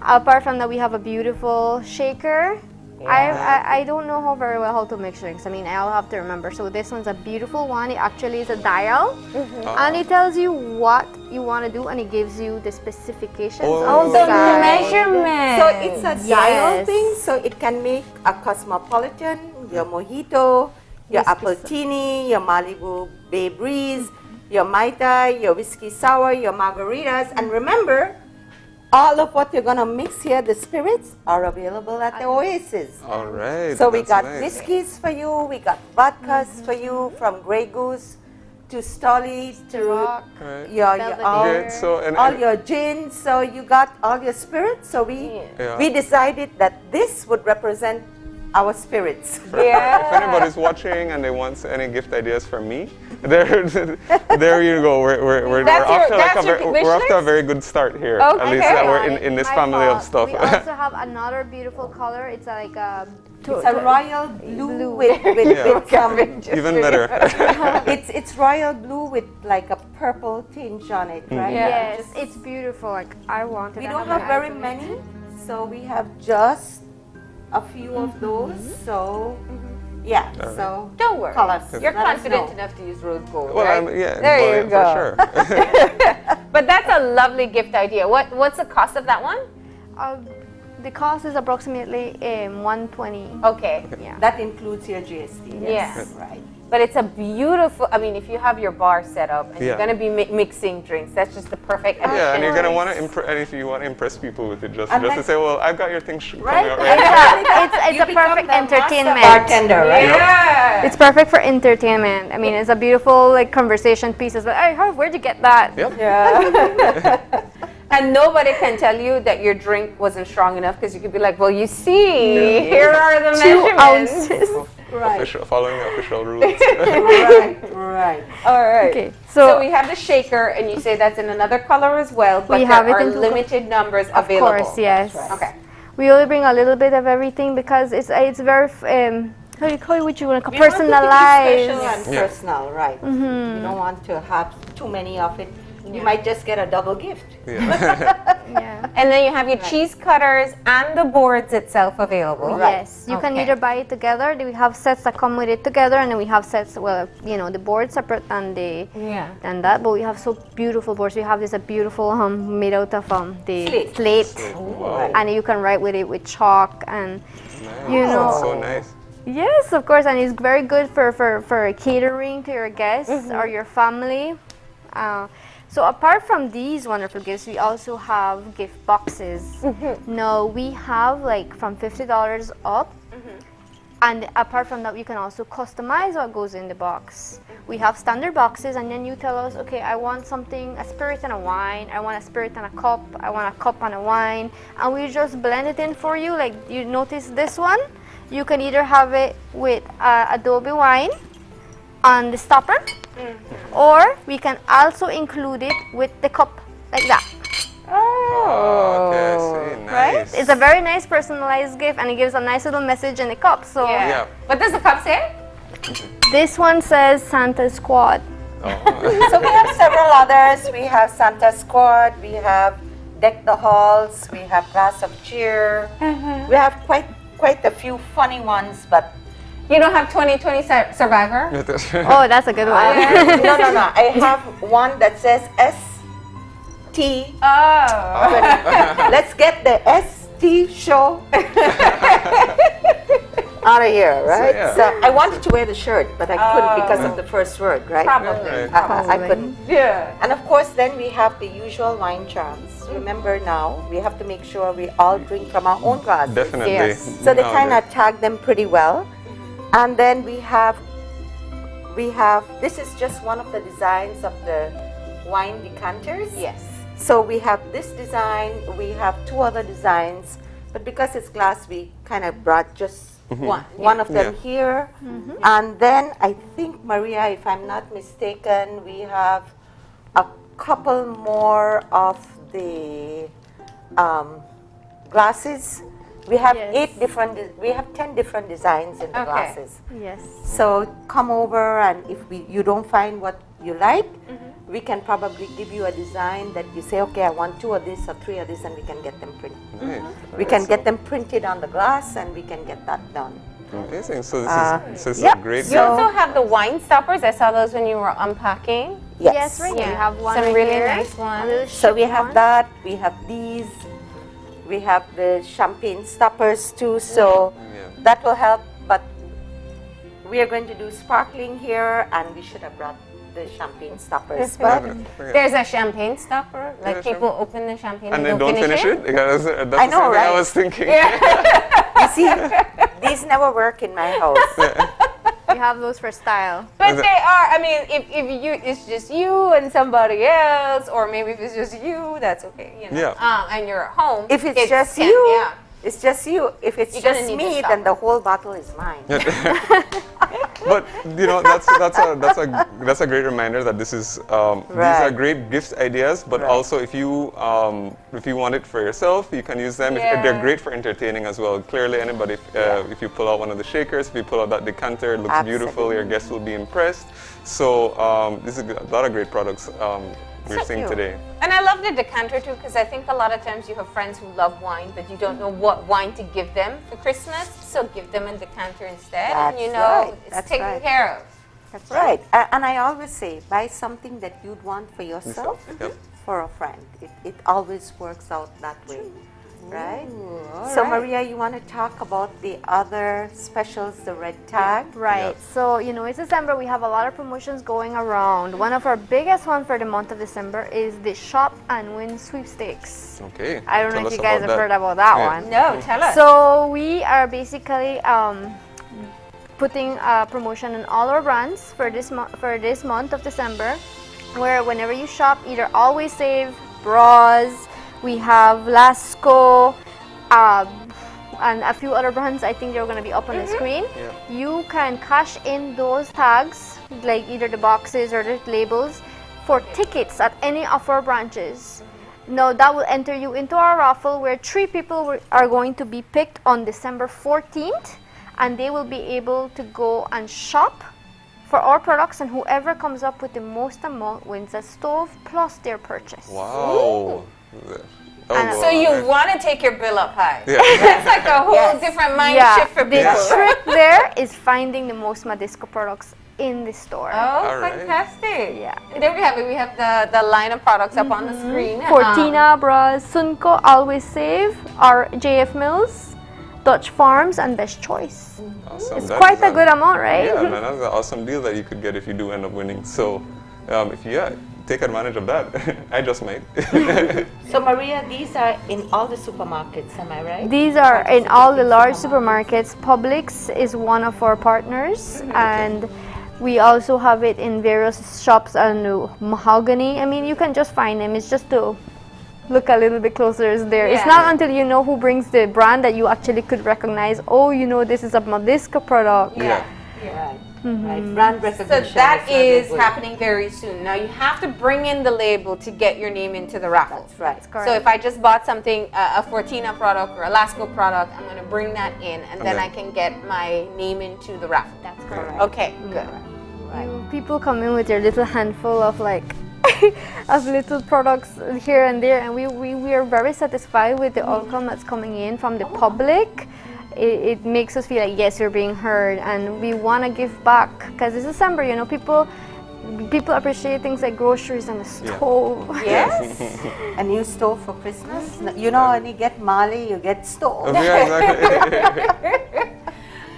Apart from that, we have a beautiful shaker. I don't know very well how to mix drinks. I mean, I'll have to remember. So this one's a beautiful one. It actually is a dial, and it tells you what you want to do, and it gives you the specifications. Oh, the measurement. So it's a dial thing. So it can make a cosmopolitan, your mojito, your appletini, your Malibu Bay Breeze, your Mai Tai, your whiskey sour, your margaritas, and remember, all of what you're going to mix here, the spirits, are available at the Oasis. All right. So we got whiskeys for you, we got vodkas for you, from Grey Goose to Stolly to all your gins. So you got all your spirits. So we decided that this would represent our spirits. If anybody's watching and they want any gift ideas from me, there you go. We're off to a very good start here. Okay. At least that we're in this family of stuff. We also have another beautiful color. It's like it's a royal blue with some even better. it's royal blue with like a purple tinge on it, right? Yes, it's beautiful. Like I wanted. We don't have very many, so we have just a few of those. So yeah, so don't worry. Call us. You're confident enough to use rose gold, well, right? There you go. For sure. But that's a lovely gift idea. What's the cost of that one? The cost is approximately $120. Okay. Yeah. That includes your GST. Yes. Right. But it's a beautiful, I mean, if you have your bar set up and you're going to be mixing drinks, that's just the perfect addition. Yeah, and you're going to want to and if you want to impress people with it, just to say, well, I've got your thing coming out right. It's a perfect entertainment. Bartender, right? Yeah. It's perfect for entertainment. I mean, it's a beautiful like conversation piece. It's like, hey, where'd you get that? Yep. Yeah. And nobody can tell you that your drink wasn't strong enough because you could be like, well, you see, here are the 2 measurements. ounces. Right. Following the official rules. Right. All right. Okay. So we have the shaker, and you say that's in another color as well, but there are limited numbers available. Of course, yes. Right. Okay. We only bring a little bit of everything because it's very how would you want to We personalize? want to be special and personal, right? You don't want to have too many of it. You might just get a double gift. Yeah. And then you have your cheese cutters and the boards itself available. Yes, you can either buy it together. We have sets that come with it together, and then we have sets, well, you know, the board separate than than that. But we have so beautiful boards. We have this beautiful made out of the slate, and you can write with it with chalk, and you know. So nice. Yes, of course, and it's very good for catering to your guests or your family. So apart from these wonderful gifts, we also have gift boxes. Now we have like from $50 up, and apart from that, you can also customize what goes in the box. We have standard boxes, and then you tell us, okay, I want something, a spirit and a wine. I want a spirit and a cup. I want a cup and a wine, and we just blend it in for you. Like you notice this one, you can either have it with adobe wine on the stopper. Or we can also include it with the cup, like that. Oh, okay, I see. Nice. Right? It's a very nice personalized gift, and it gives a nice little message in the cup. So, Yeah. What does the cup say? This one says Santa Squad. So we have several others. We have Santa Squad. We have Deck the Halls. We have Glass of Cheer. We have quite a few funny ones, but. You don't have 2020 Survivor? Oh, that's a good one. No. I have one that says ST. Oh. Let's get the ST show out of here, right? So I wanted to wear the shirt, but I couldn't because of the first word, right? Probably. I couldn't. Yeah. And of course, then we have the usual wine charms. Remember now, we have to make sure we all drink from our own glasses. Definitely. Yes. So they kind of tag them pretty well. And then we have, this is just one of the designs of the wine decanters. Yes. So we have this design, we have 2 other designs, but because it's glass, we kind of brought just one of them here. And then I think, Maria, if I'm not mistaken, we have a couple more of the glasses. We have 10 different designs in the glasses. Yes. So come over, and if you don't find what you like, we can probably give you a design that you say, okay, I want 2 of this or 3 of this, and we can get them printed. We can get them printed on the glass, and we can get that done. Amazing. So this is a great. You also have the wine stoppers. I saw those when you were unpacking. Yes. Right here. We have one Some right really here. nice ones. So we have that. We have these. We have the champagne stoppers too. So that will help. But we are going to do sparkling here, and we should have brought the champagne stoppers. But there's a champagne stopper. Like people open the champagne and then don't finish it. That's I know, the right? I was thinking. You see, these never work in my house. We have those for style. But they are, I mean, if it's just you and somebody else, or maybe if it's just you, that's okay. You know? And you're at home. If it's just you, it's just you. If it's just me, then the whole bottle is mine. But you know, that's a great reminder that this is these are great gift ideas. But also, if you want it for yourself, you can use them. They're great for entertaining as well. Clearly, anybody, if you pull out one of the shakers, if you pull out that decanter, it looks beautiful. Your guests will be impressed. So this is a lot of great products we're seeing today. And I love the decanter too, because I think a lot of times you have friends who love wine, but you don't know what wine to give them for Christmas. So give them a decanter instead, and you know it's taken care of. That's right. And I always say, buy something that you'd want for yourself, for a friend. It always works out that way. right? Ooh, So right. Maria, you want to talk about the other specials, the red tag? Right. So, you know, it's December. We have a lot of promotions going around. One of our biggest ones for the month of December is the Shop and Win sweepstakes. Okay. I don't know Tell if us you guys about have that. heard about that Yeah. one. No, tell us. So we are basically putting a promotion on all our brands for this month of December, where whenever you shop, either Always Save, Bras, we have Lasco, and a few other brands. I think they're going to be up on the screen. Yeah. You can cash in those tags, like either the boxes or the labels, for tickets at any of our branches. Now that will enter you into our raffle, where 3 people are going to be picked on December 14th, and they will be able to go and shop for our products, and whoever comes up with the most amount wins a stove plus their purchase. Wow. So you want to take your bill up high. Yeah. That's like a whole different mind shift for people. The trick there is finding the most Madisco products in the store. Oh, fantastic. Yeah. There we have it. We have the line of products up on the screen. Fortina, Bras, Sunco, Always Save, our JF Mills, Dutch Farms, and Best Choice. Awesome. It's quite a good amount, right? Yeah, man, that's an awesome deal that you could get if you do end up winning. So, if you take advantage of that, I just might. So Maria, these are in all the supermarkets, am I right? These are in all the large supermarkets. Publix is one of our partners, and we also have it in various shops and Mahogany. I mean, you can just find them. It's just to look a little bit closer. Is there? It's not until you know who brings the brand that you actually could recognize. Oh, you know, this is a Madisco product. Yeah. Right. Brand recognition. So that is happening very soon. Now you have to bring in the label to get your name into the raffle. That's right. So if I just bought something, a Fortina product or a Lasco product, I'm going to bring that in, and then I can get my name into the raffle. That's correct. Okay, good. People come in with their little handful of of little products here and there, and we are very satisfied with the outcome that's coming in from the public. It makes us feel like, yes, you're being heard, and we want to give back, because it's December, you know, people appreciate things like groceries and a stove. Yes. A new stove for Christmas. You know, when you get Mali, you get stove. Yeah, exactly.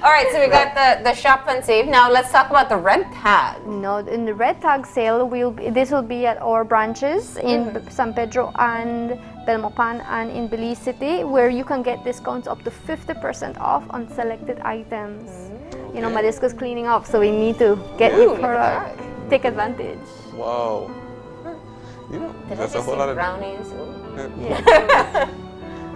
All right, so we got the shop and save. Now let's talk about the red tag. No, in the red tag sale, this will be at our branches in San Pedro and Belmopan and in Belize City, where you can get discounts up to 50% off on selected items. You know, Madisco's cleaning up, so we need to get new product. Take advantage. Wow. You know, Did that's I a just whole say lot of brownies? Yeah.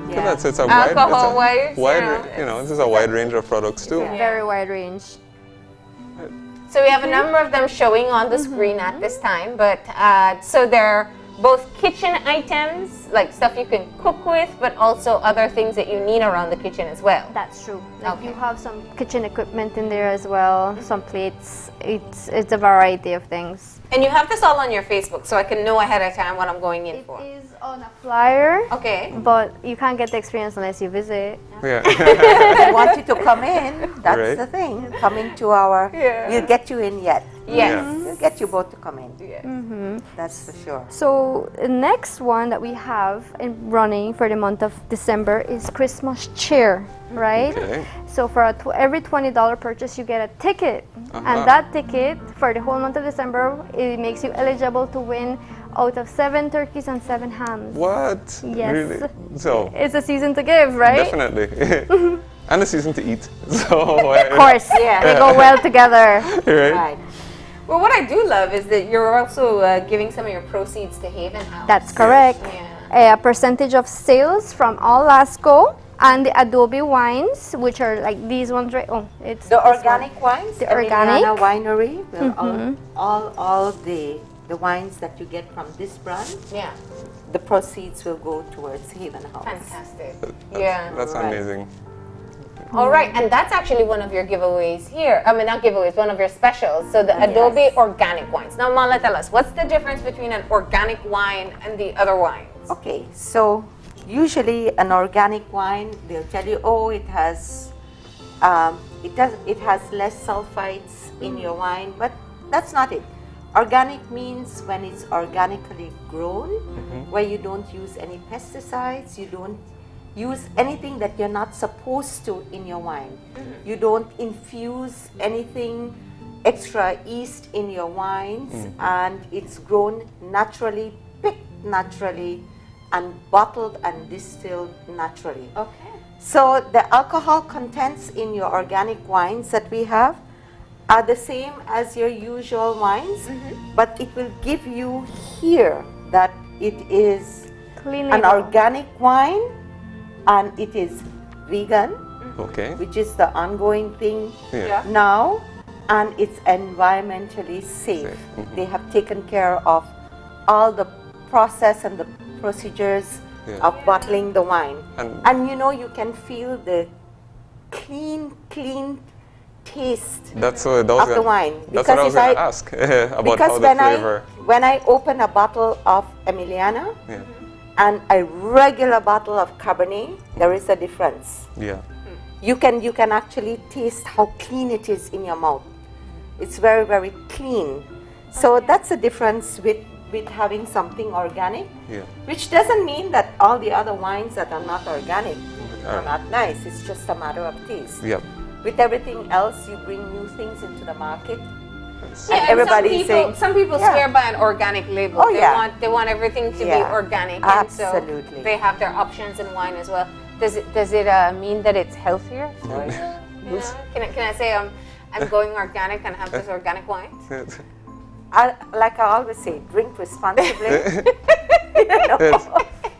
It's a Alcohol wide, wipes, you know, this is a wide range of products too. Very wide range. So we have a number of them showing on the screen at this time, but so they're both kitchen items, like stuff you can cook with, but also other things that you need around the kitchen as well. That's true. Like you have some kitchen equipment in there as well, some plates. It's a variety of things. And you have this all on your Facebook, so I can know ahead of time what I'm going in for. It is on a flyer. Okay. But you can't get the experience unless you visit. Yeah. We want you to come in. That's Right. the thing. Coming to our, we'll get you in yet. Yes. We'll get you both to come in. Mm-hmm. That's for sure. So the next one that we have in running for the month of December is Christmas cheer, right? Okay. So for every $20 purchase, you get a ticket, and that ticket for the whole month of December, it makes you eligible to win out of 7 turkeys and 7 hams. What? Yes. Really? So It's a season to give, right? definitely. And a season to eat. So Of course, they go well together. Right. Well, what I do love is that you're also giving some of your proceeds to Haven House. That's correct. A percentage of sales from all Lasco and the Adobe wines, which are like these ones, right? Oh, it's The this organic one. wines. The organic Winery. Will Mhm. all the wines that you get from this brand. Yeah. The proceeds will go towards Haven House. Fantastic. That's amazing. All right, and that's actually one of your giveaways here. I mean, not giveaways, one of your specials. So the Adobe organic wines. Now, Mala, tell us, what's the difference between an organic wine and the other wines? Okay, so usually an organic wine, they'll tell you, oh, it has less sulfites in your wine, but that's not it. Organic means when it's organically grown, where you don't use any pesticides, you don't use anything that you're not supposed to in your wine. You don't infuse anything extra yeast in your wines, and it's grown naturally, picked naturally, and bottled and distilled naturally. Okay. So the alcohol contents in your organic wines that we have are the same as your usual wines, but it will give you here that it is Clean an label. organic wine and it is vegan, Okay. which is the ongoing thing Yeah. now, and it's environmentally safe. They have taken care of all the process and the procedures of bottling the wine. And you know, you can feel the clean taste That's what of the wine. That's what I was going to ask about how the flavor. When I open a bottle of Emiliana and a regular bottle of Cabernet, there is a difference. Yeah. You can actually taste how clean it is in your mouth. It's very, very clean. So that's the difference with having something organic, which doesn't mean that all the other wines that are not organic are not nice. It's just a matter of taste. Yep. With everything else, you bring new things into the market. Yeah, and everybody's saying, some people swear by an organic label. Oh, They want everything to be organic. Absolutely. And so they have their options in wine as well. Does it mean that it's healthier? Can I say I'm going organic and have this organic wine? Like I always say, drink responsibly.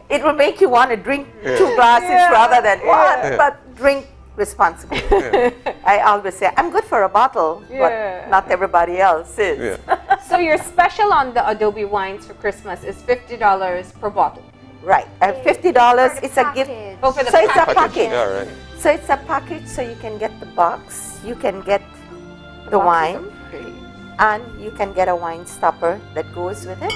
It will make you want to drink 2 glasses rather than one, but drink responsibly. I always say, I'm good for a bottle, but not everybody else is. So your special on the Adobe wines for Christmas is $50 per bottle. Right, $50. It's a gift. Oh, for the So it's a package. package. Yeah, right. So it's a package. So you can get the box, you can get the wine, and you can get a wine stopper that goes with it.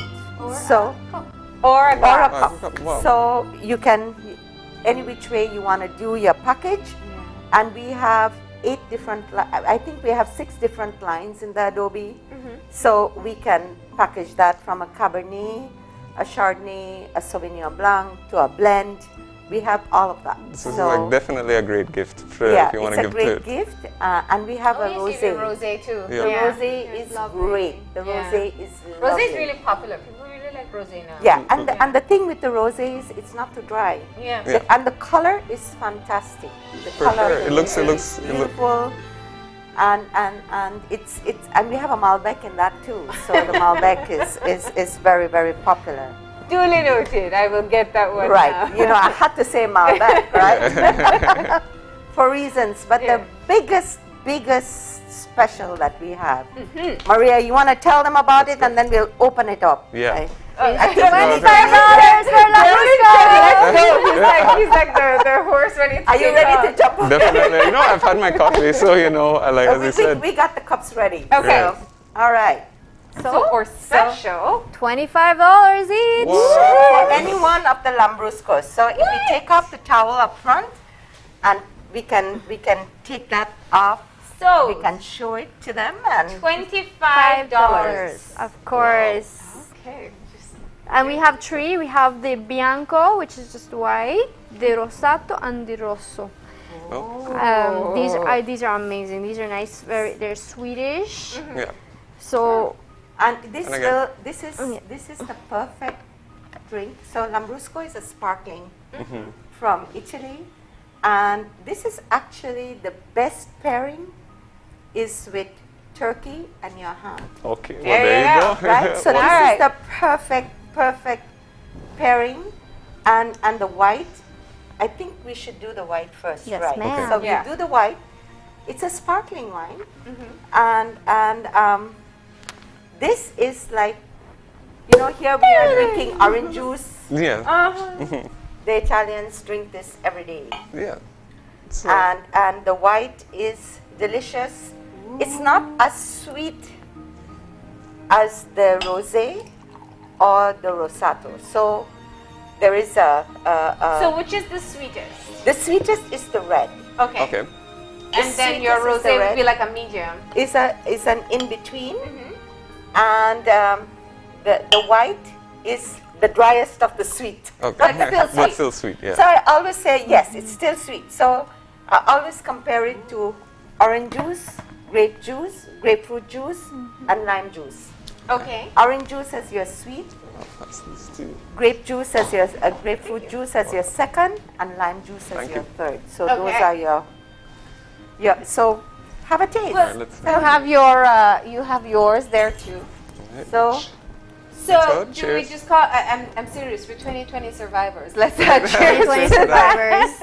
Or a cup. Wow. So you can, any which way you want to do your package. And we have 8 different, I think we have 6 different lines in the Adobe. So we can package that from a Cabernet, a Chardonnay, a Sauvignon Blanc, to a blend. We have all of that. This is like definitely a great gift for if you want to give it's a great gift. And we have a rosé. The rosé too. The rosé is great. The rosé is lovely. Rosé is really popular. People really like rosé now. Yeah, and the thing with the rosé is it's not too dry. And the color is fantastic. The color It looks beautiful. And it's and we have a Malbec in that too. So the Malbec is very, very popular. Duly noted. I will get that one. Right. Now. You know, I had to say Malbec, right? For reasons. But the biggest special that we have. Maria, you want to tell them about it, and then we'll open it up. Yeah. I think $25 for He's like the horse ready to Are you ready to jump? Definitely. You know, I've had my coffee, so you know, like as you said. We got the cups ready. Okay. So, all right. So for special, $25 each. For anyone of the Lambruscos. So if we take off the towel up front, and we can take that off. So we can show it to them, and $25. Of course. Okay. And we have 3. We have the Bianco, which is just white, the Rosato, and the Rosso. These are amazing. These are nice. They're Swedish. Yeah. So, and this is the perfect drink. So Lambrusco is a sparkling from Italy, and this is actually the best pairing is with turkey and your ham. Okay. Well, there you go. Right. So this is the perfect pairing, and the white. I think we should do the white first, yes, right? Ma'am. So we do the white. It's a sparkling wine, and this is like, you know, here we are drinking orange juice. Yeah. The Italians drink this every day. Yeah. And the white is delicious. It's not as sweet as the rosé or the rosato. So there is so which is the sweetest? The sweetest is the red. Okay. Okay. And then your rosé would be like a medium. Is an in between, and the white is the drier stuff, the sweet. Okay. But still sweet, yeah. So I always say, yes, it's still sweet. So I always compare it to orange juice, grapefruit juice, and lime juice. Okay. Orange juice as your sweet, grapefruit juice as your second, and lime juice as your third. So those are your. So have a taste. Well, you have yours there too. So do we just call? I'm serious. We're 2020 survivors. Let's cheers. 2020 survivors.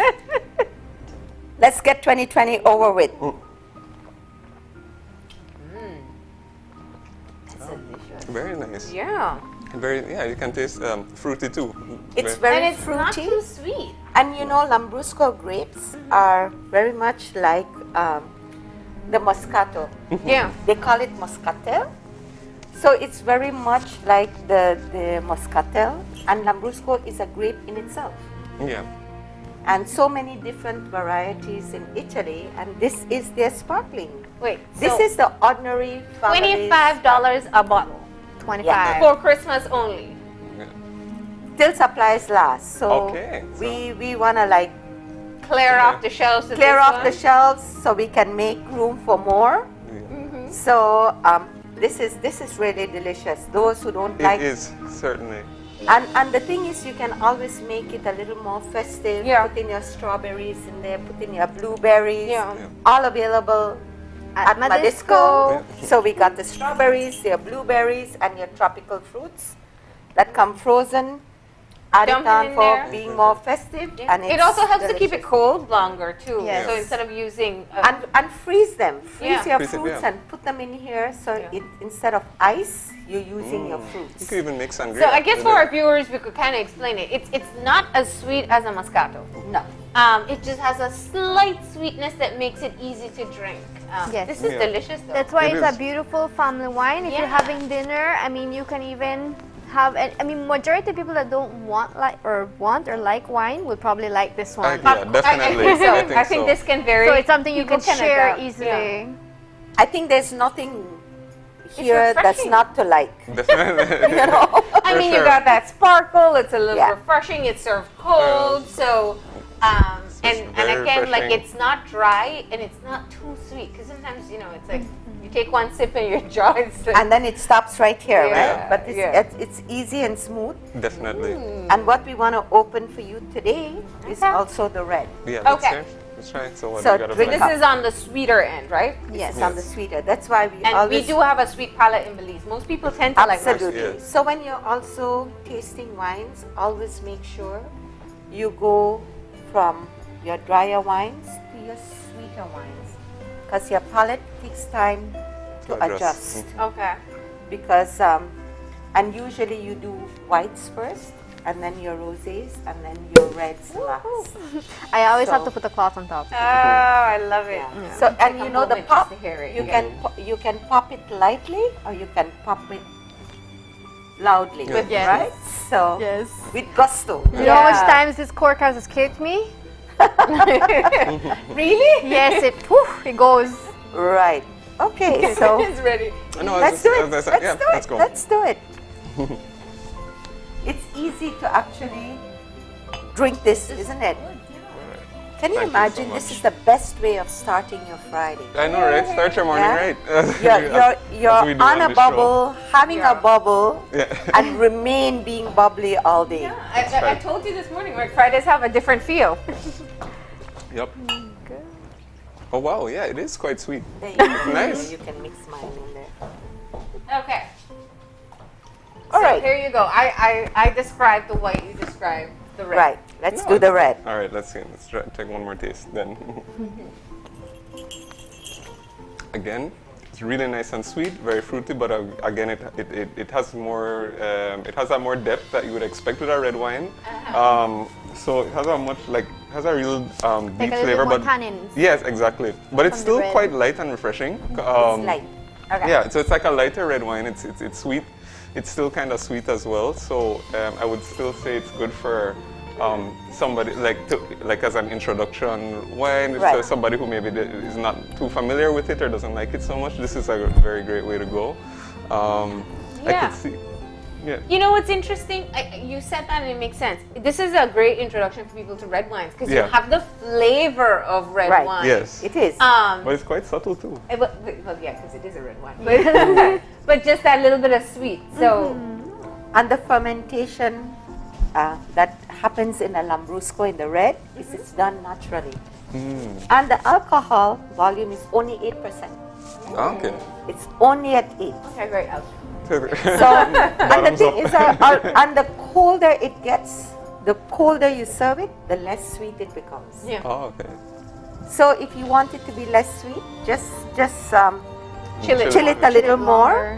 Let's get 2020 over with. That's delicious. Very nice. Yeah. You can taste fruity too. It's very and it's fruity. not too sweet. And you know, Lambrusco grapes are very much like the Moscato. Yeah. They call it Moscatel. So it's very much like the Moscatel, and Lambrusco is a grape in itself. Yeah. And so many different varieties in Italy, and this is their sparkling. Wait, this is the ordinary $25 a bottle. 25 for Christmas only. Till supplies last. So we wanna like clear off the shelves. Clear off the shelves so we can make room for more. So this is really delicious. Those who don't like it is certainly. And the thing is, you can always make it a little more festive. Put in your strawberries in there, put in your blueberries. All available at Madisco. So we got the strawberries, your blueberries, and your tropical fruits that come frozen. Add it on for being more festive. And it also helps to keep it cold longer too. Yes. So instead of using and freeze them. Freeze your Freeze it, fruits yeah. and put them in here. So it, instead of ice, you're using your fruits. You could even make sangria. So I guess for our viewers, we could kind of explain it. It's not as sweet as a Moscato. No. It just has a slight sweetness that makes it easy to drink. Yes. This is delicious though. That's why it's a beautiful family wine. If you're having dinner, I mean, you can even have, I mean, majority of people that don't want or like wine will probably like this one. Yeah, definitely. I think this can vary. So it's something you can share adapt. easily. Yeah. I think there's nothing here that's not to like. Definitely. You know? I mean, you got that sparkle. It's a little refreshing. It's served cold. So, and again, like it's not dry and it's not too sweet. Because sometimes, you know, it's like you take one sip and your jaw is like, And then it stops right here, Yeah, right? But it's easy and smooth. Definitely. And what we want to open for you today is also the red. Yeah. Okay. Let's try it. So what So you gotta drink blend? this is on the sweeter end, right? Yes, on the sweeter. That's why we And always... we do have a sweet palate in Belize. Most people tend to like Absolutely. that. So when you're also tasting wines, always make sure you go from your drier wines to your sweeter wines. Because your palate takes time to adjust. Okay. Because, and usually you do whites first, and then your rosés, and then your reds last. I always have to put a cloth on top. Oh, I love it. Yeah. So, and you know the pop, you can pop it lightly, or you can pop it loudly, Yes. right? So, Yes. with gusto. You know how much times this cork has escaped me? Really? Yes, it goes. Right. Okay, so it's ready. No, let's do it. let's go. Let's do it. It's easy to actually drink this, isn't it? Can you Thank you so imagine? This is the best way of starting your Friday. I know, right? Start your morning right. You're on a bubble, having a bubble, Yeah. and remain being bubbly all day. I told you this morning, right? Fridays have a different feel. Yep. Oh wow, yeah, it is quite sweet. There you go. Nice. You can mix mine in there. Okay. All so right. here you go. I described the white, you described the red. Right. Let's do the red. All right, let's see. Let's try, take one more taste then. Again, it's really nice and sweet, very fruity, but again, it has more, it has a more depth that you would expect with a red wine. So it has a real deep flavor, but tannins. yes, exactly. But it's still quite light and refreshing. It's light. Okay. Yeah, so it's like a lighter red wine. It's sweet. It's still kind of sweet as well. So I would still say it's good for somebody like as an introduction wine to somebody who maybe is not too familiar with it or doesn't like it so much. This is a very great way to go. I could see. Yeah. You know what's interesting? You said that and it makes sense. This is a great introduction for people to red wines because you have the flavor of red wine. Yes. It is. But it's quite subtle too. Well, yeah, because it is a red wine. But just that little bit of sweet. So, and the fermentation that happens in a Lambrusco in the red is it's done naturally. And the alcohol volume is only 8%. Okay. It's only at 8. Okay, great. So, and the thing is, and the colder it gets, the colder you serve it, the less sweet it becomes. Yeah. Oh, okay. So if you want it to be less sweet, just chill it a little more,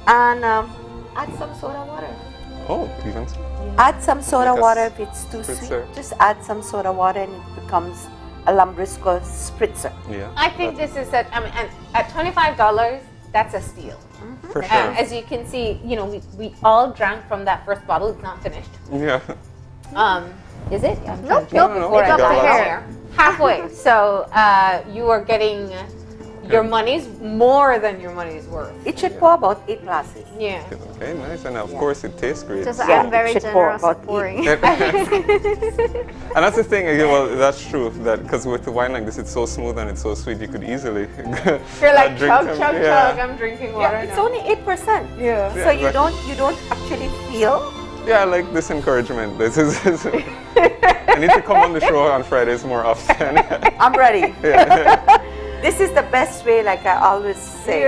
and add some soda water. Oh, even so. Add some soda water if it's too sweet. Just add some soda water and it becomes a Lambrusco spritzer. Yeah. I think this is and at $25, that's a steal. For sure. As you can see, you know, we all drank from that first bottle. It's not finished. Yeah. Is it? Nope. It's up here. Halfway. So you are getting your money's more than your money's worth. It should pour about 8 glasses. Yeah. Okay, nice. And of course, it tastes great. Just I'm very generous at pouring. And that's the thing. Again, well, that's true. That because with the wine like this, it's so smooth and it's so sweet, you could easily. You're like drink chug, them. chug, chug. I'm drinking water. It's only 8%. Yeah. So you don't actually feel. Yeah, I like this encouragement. This is. I need to come on the show on Fridays more often. I'm ready. This is the best way, like I always say.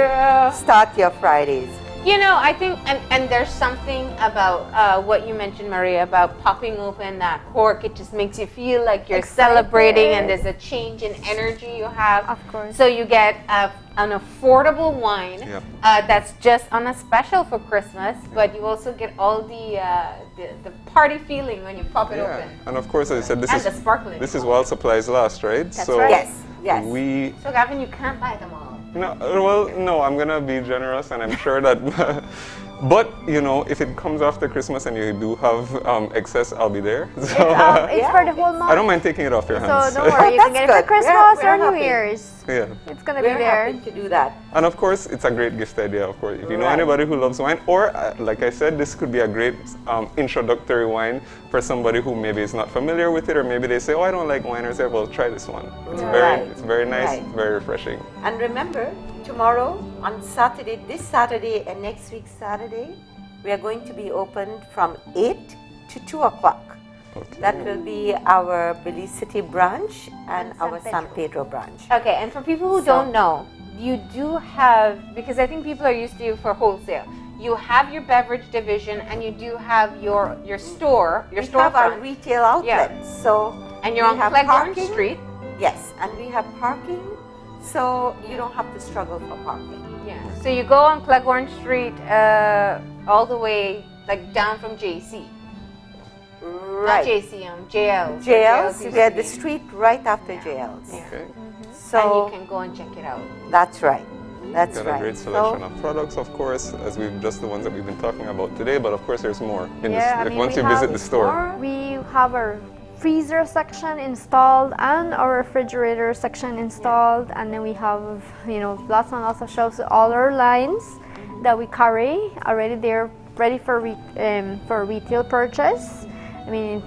Start your Fridays. You know, I think, and there's something about what you mentioned, Maria, about popping open that cork. It just makes you feel like you're celebrating, and there's a change in energy you have. Of course. So you get an affordable wine that's just on a special for Christmas, but you also get all the party feeling when you pop it open. And of course, as I said, this is while supplies last, right? That's so right. Yes. So Gavin, you can't buy them all. No, well, no, I'm gonna be generous, and I'm sure that. But you know, if it comes after Christmas and you do have excess, I'll be there. So, It's for the whole month. I don't mind taking it off your hands. So don't worry, you can get it for Christmas or New Year's. Yeah. It's gonna be there. Happy to do that. And of course, it's a great gift idea. Of course, if you know anybody who loves wine, or like I said, this could be a great introductory wine for somebody who maybe is not familiar with it, or maybe they say, "Oh, I don't like wine," or say, "Well, try this one. It's very nice, very refreshing." And remember, tomorrow on Saturday, this Saturday and next week Saturday, we are going to be open from 8 to 2 o'clock. Okay. That will be our Belize City branch and our San Pedro branch. Okay, and for people who don't know, you do have, because I think people are used to you for wholesale, you have your beverage division and you do have your store, your storefront. We have our retail outlet. So and you're on Cleghorn Street. Yes, and we have parking, so you don't have to struggle for parking. Yeah. So you go on Cleghorn Street all the way like down from JC. Right. Not JC, JL's. JL's, we are the street right after JL's. Okay. So and you can go and check it out. That's right. That's Got right. a great selection of products, of course, as we've just the ones that we've been talking about today. But of course, there's more. Once you visit the store, we have our freezer section installed and our refrigerator section installed, and then we have lots and lots of shelves with all our lines that we carry already. They're ready for retail purchase. I mean,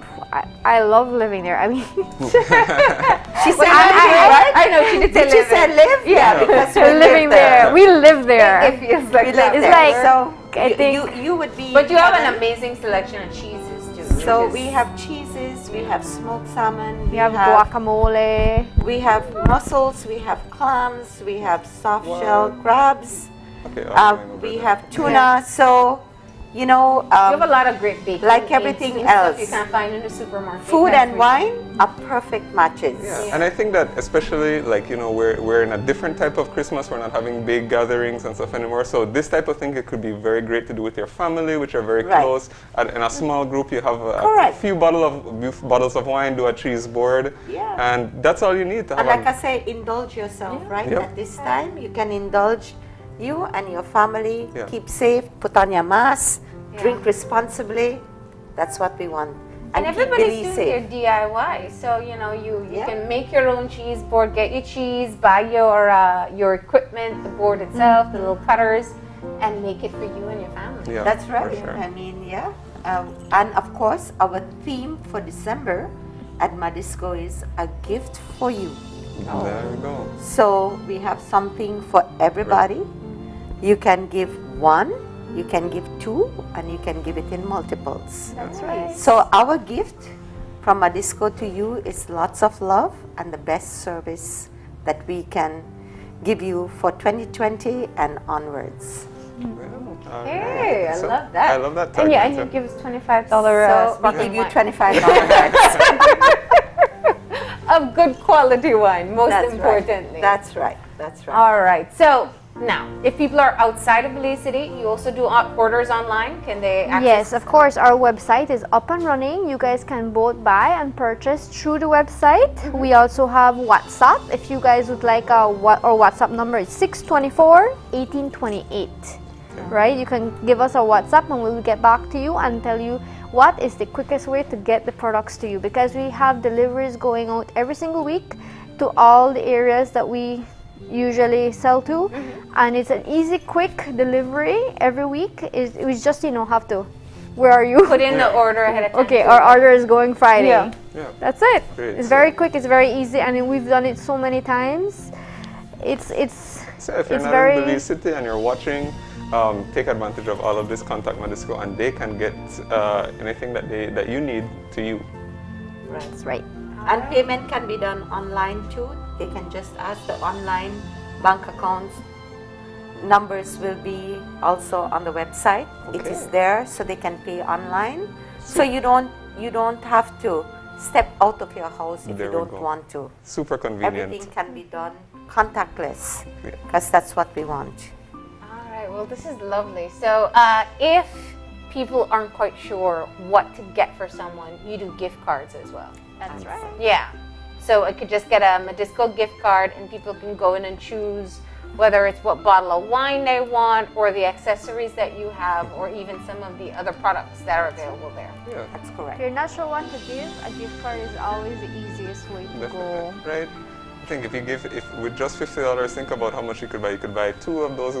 I love living there. I mean, she said right? I know she did say live. She said live, yeah, because we're living there. We live there. It feels like it's like so. I think you would be. But you have an amazing selection of cheeses too. So we have cheeses, we have smoked salmon, we have guacamole, we have mussels, we have clams, we have soft shell crabs, we have tuna. So. You know, you have a lot of great baking. Like everything else, stuff you can't find in the supermarket. Food and wine are perfect matches. Yeah, and I think that especially like we're in a different type of Christmas. We're not having big gatherings and stuff anymore. So this type of thing, it could be very great to do with your family, which are very close. In a small group, you have a few bottles of wine, do a cheese board, and that's all you need to have. And like I say, indulge yourself, right? At this time, you can indulge. You and your family, keep safe, put on your mask, drink responsibly. That's what we want. And everybody's doing their DIY. So, you can make your own cheese board, get your cheese, buy your equipment, the board itself, the little cutters, and make it for you and your family. Yeah, That's right. for sure. I mean, yeah. And of course, our theme for December at Madisco is a gift for you. There we go. So we have something for everybody. You can give one, you can give two, and you can give it in multiples. That's right. So our gift from Madisco to you is lots of love and the best service that we can give you for 2020 and onwards. Hey, I So, love that. I love that And yeah, and tagline you too. give us $25 So we sparkling give you wine. $25 of good quality wine, most That's importantly. Right. That's right. That's right. All right. So now, if people are outside of Belize City, you also do orders online. Can they access? Yes, of course. Our website is up and running. You guys can both buy and purchase through the website. We also have WhatsApp. If you guys would like our WhatsApp number is 624-1828. Right? You can give us a WhatsApp and we'll get back to you and tell you what is the quickest way to get the products to you, because we have deliveries going out every single week to all the areas that we usually sell to, and it's an easy, quick delivery every week. We just have to, where are you? Put in the order ahead of time. Okay, our order is going Friday. Yeah. That's it. Great. It's very quick. It's very easy, and we've done it so many times. It's So if you're it's not very in Belize City and you're watching, take advantage of all of this. Contact Madisco, and they can get anything that you need to you. That's right. And payment can be done online too. They can just ask the online bank accounts. Numbers will be also on the website. It is there, so they can pay online. So you don't have to step out of your house if you don't want to. Super convenient. Everything can be done contactless, because that's what we want. All right. Well, this is lovely. So if people aren't quite sure what to get for someone, you do gift cards as well. That's right. Yeah. So I could just get a Madisco gift card and people can go in and choose whether it's what bottle of wine they want or the accessories that you have or even some of the other products that are available there. Yeah. That's If correct. you're not sure what to give, a gift card is always the easiest way to go. Right? I think if with just $50, think about how much you could buy. You could buy 2 of those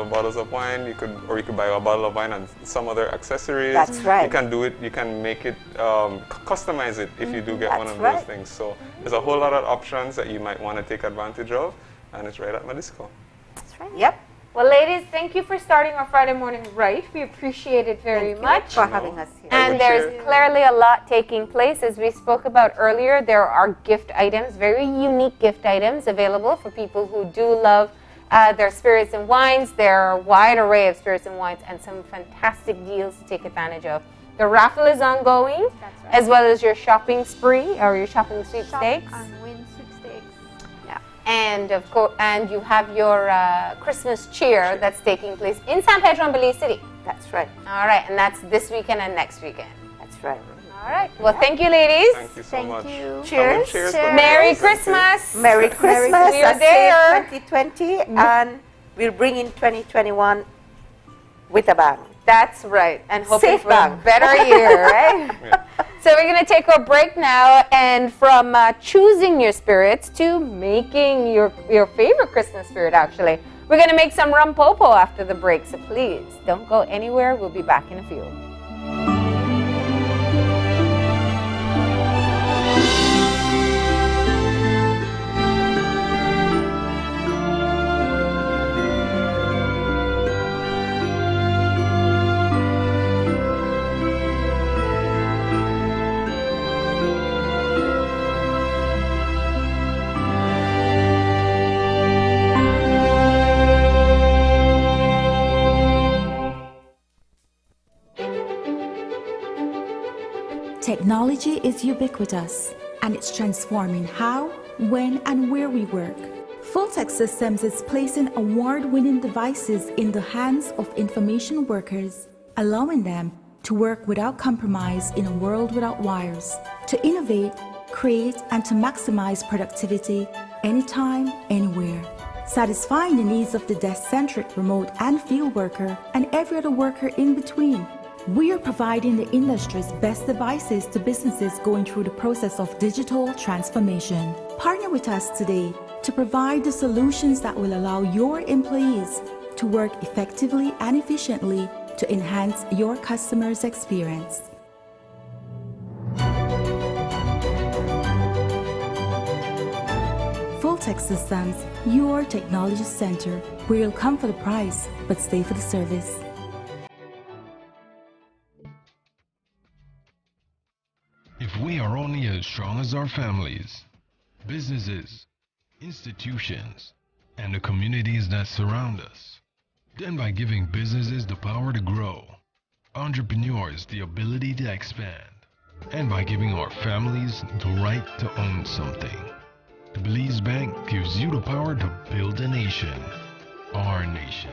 bottles of wine. You could buy a bottle of wine and some other accessories. That's right. You can do it. You can make it, customize it if you do get one of That's those things. So there's a whole lot of options that you might want to take advantage of, and it's right at Madisco. That's right. Yep. Well, ladies, thank you for starting our Friday morning right. We appreciate it very much. for having us here. And there's clearly a lot taking place. As we spoke about earlier, there are gift items, very unique gift items available for people who do love their spirits and wines. There are a wide array of spirits and wines and some fantastic deals to take advantage of. The raffle is ongoing, as well as your shopping spree or your shopping sweepstakes. And win sweepstakes. And of course, and you have your Christmas cheer that's taking place in San Pedro and Belize City. That's right. All right, and that's this weekend and next weekend. That's right. All right. Well, thank you, ladies. Thank you so much. Cheers. Cheers. Merry Christmas. Merry Christmas. We are I say there. 2020, and we'll bring in 2021 with a bang. That's right. And hoping Safe for bang. a better year, right? So we're going to take our break now, and from choosing your spirits to making your favorite Christmas spirit, actually. We're going to make some Rompopo after the break, so please don't go anywhere. We'll be back in a few. Technology is ubiquitous, and it's transforming how, when, and where we work. Fulltech Systems is placing award-winning devices in the hands of information workers, allowing them to work without compromise in a world without wires, to innovate, create, and to maximize productivity anytime, anywhere, satisfying the needs of the desk-centric remote and field worker and every other worker in between. We are providing the industry's best devices to businesses going through the process of digital transformation. Partner with us today to provide the solutions that will allow your employees to work effectively and efficiently to enhance your customers' experience. Full-Tech Systems, your technology center, where you'll come for the price, but stay for the service. If we are only as strong as our families, businesses, institutions, and the communities that surround us, then by giving businesses the power to grow, entrepreneurs the ability to expand, and by giving our families the right to own something, the Belize Bank gives you the power to build a nation, our nation.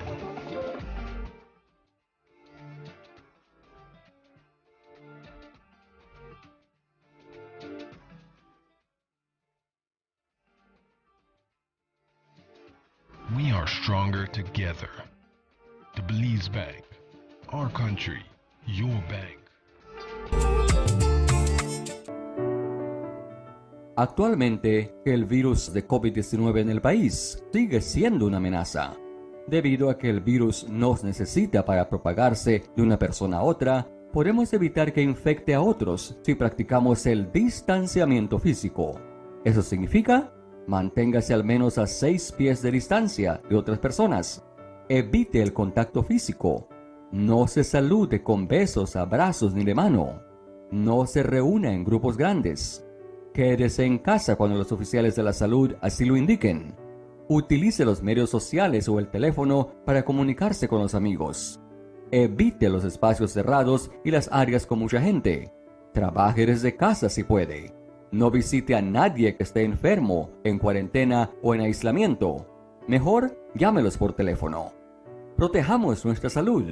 We are stronger together. The Belize Bank, our country, your bank. Actualmente, el virus de COVID-19 en el país sigue siendo una amenaza. Debido a que el virus nos necesita para propagarse de una persona a otra, podemos evitar que infecte a otros si practicamos el distanciamiento físico. Eso significa, manténgase al menos a 6 pies de distancia de otras personas. Evite el contacto físico. No se salude con besos, abrazos ni de mano. No se reúna en grupos grandes. Quédese en casa cuando los oficiales de la salud así lo indiquen. Utilice los medios sociales o el teléfono para comunicarse con los amigos. Evite los espacios cerrados y las áreas con mucha gente. Trabaje desde casa si puede. No visite a nadie que esté enfermo, en cuarentena o en aislamiento. Mejor, llámelos por teléfono. Protejamos nuestra salud.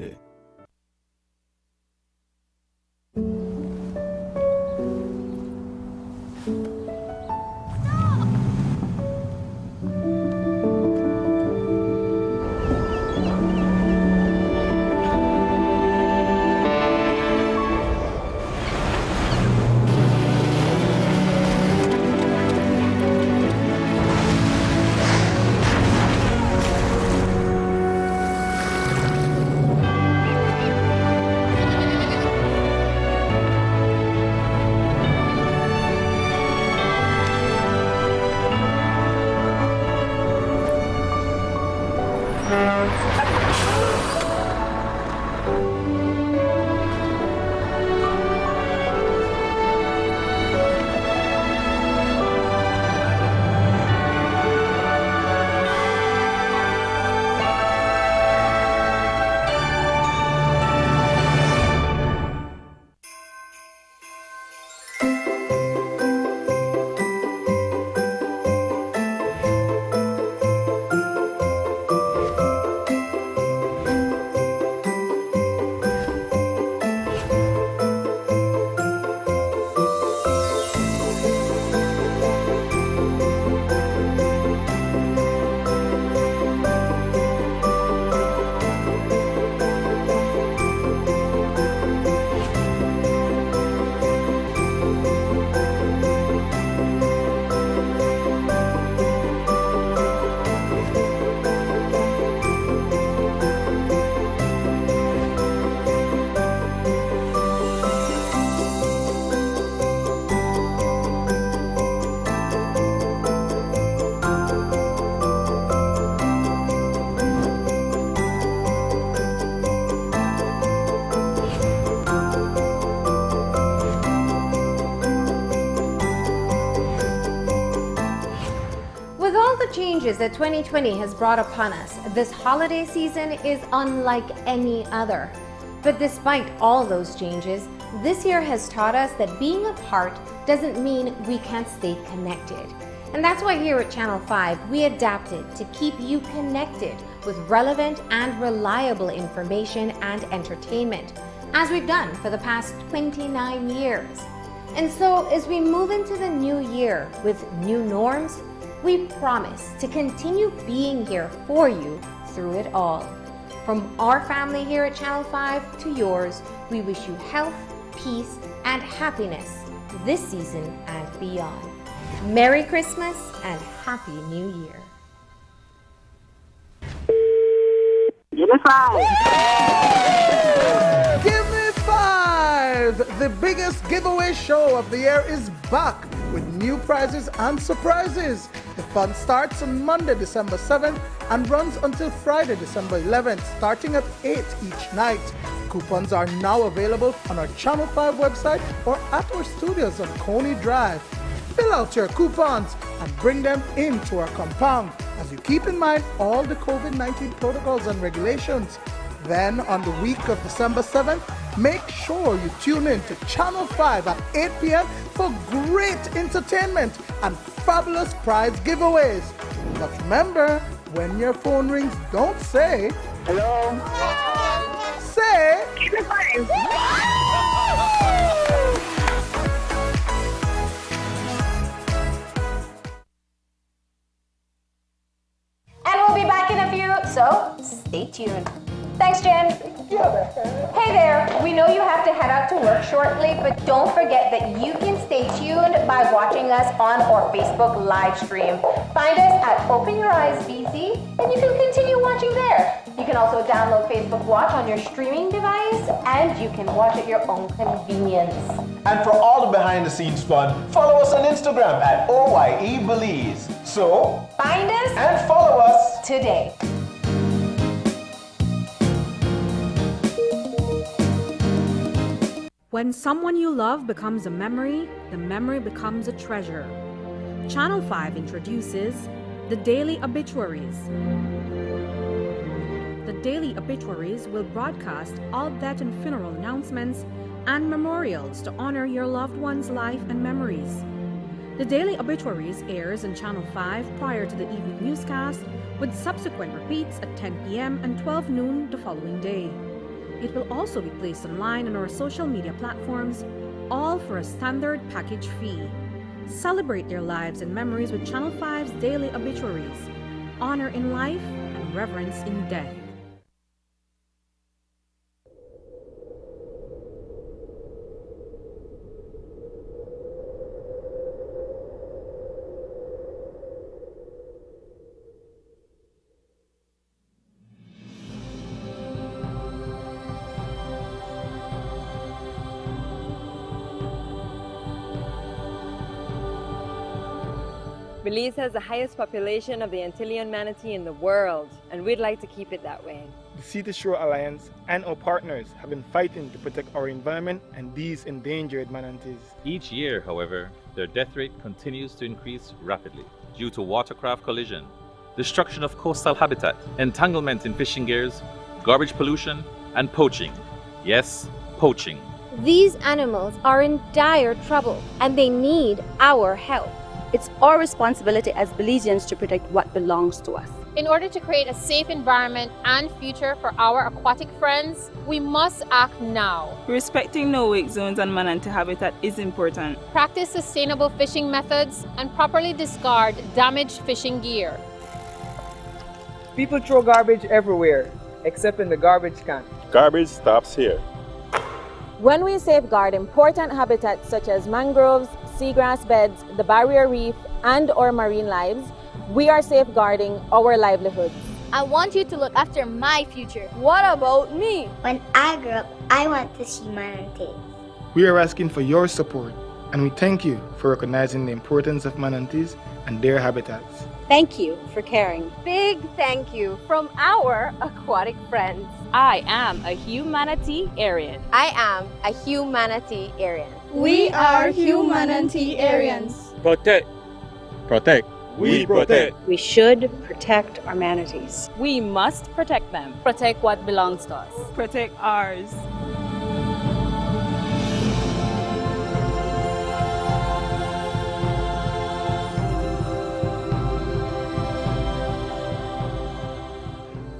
Changes that 2020 has brought upon us, this holiday season is unlike any other. But despite all those changes, this year has taught us that being apart doesn't mean we can't stay connected. And that's why here at Channel 5, we adapted to keep you connected with relevant and reliable information and entertainment, as we've done for the past 29 years. And so as we move into the new year with new norms, we promise to continue being here for you through it all. From our family here at Channel 5 to yours, we wish you health, peace, and happiness this season and beyond. Merry Christmas and Happy New Year. Give me 5. Give me 5! The biggest giveaway show of the year is back with new prizes and surprises. The fun starts on Monday, December 7th and runs until Friday, December 11th, starting at 8 each night. Coupons are now available on our Channel 5 website or at our studios on Coney Drive. Fill out your coupons and bring them into our compound as you keep in mind all the COVID-19 protocols and regulations. Then on the week of December 7th, make sure you tune in to Channel 5 at 8 p.m. for great entertainment and fabulous prize giveaways. But remember, when your phone rings, don't say, hello. Say, give me 5. And we'll be back in a few, so stay tuned. Thanks, Jen. Hey there, we know you have to head out to work shortly, but don't forget that you can stay tuned by watching us on our Facebook live stream. Find us at Open Your Eyes BC, and you can continue watching there. You can also download Facebook Watch on your streaming device, and you can watch at your own convenience. And for all the behind the scenes fun, follow us on Instagram at OYE Belize. So, find us and follow us today. When someone you love becomes a memory, the memory becomes a treasure. Channel 5 introduces the Daily Obituaries. The Daily Obituaries will broadcast all death and funeral announcements and memorials to honor your loved one's life and memories. The Daily Obituaries airs on Channel 5 prior to the evening newscast, with subsequent repeats at 10 p.m. and 12 noon the following day. It will also be placed online on our social media platforms, all for a standard package fee. Celebrate their lives and memories with Channel 5's Daily Obituaries. Honor in life and reverence in death. Belize has the highest population of the Antillean manatee in the world, and we'd like to keep it that way. The Sea to Shore Alliance and our partners have been fighting to protect our environment and these endangered manatees. Each year, however, their death rate continues to increase rapidly due to watercraft collision, destruction of coastal habitat, entanglement in fishing gears, garbage pollution, and poaching. Yes, poaching. These animals are in dire trouble and they need our help. It's our responsibility as Belizeans to protect what belongs to us. In order to create a safe environment and future for our aquatic friends, we must act now. Respecting no-wake zones and manatee habitat is important. Practice sustainable fishing methods and properly discard damaged fishing gear. People throw garbage everywhere, except in the garbage can. Garbage stops here. When we safeguard important habitats such as mangroves, seagrass beds, the barrier reef, and our marine lives, we are safeguarding our livelihoods. I want you to look after my future. What about me? When I grow up, I want to see manatees. We are asking for your support, and we thank you for recognizing the importance of manatees and their habitats. Thank you for caring. Big thank you from our aquatic friends. I am a humanitarian. I am a humanitarian. We are humanitarians. Protect. Protect. We protect. We should protect our manatees. We must protect them. Protect what belongs to us. Protect ours.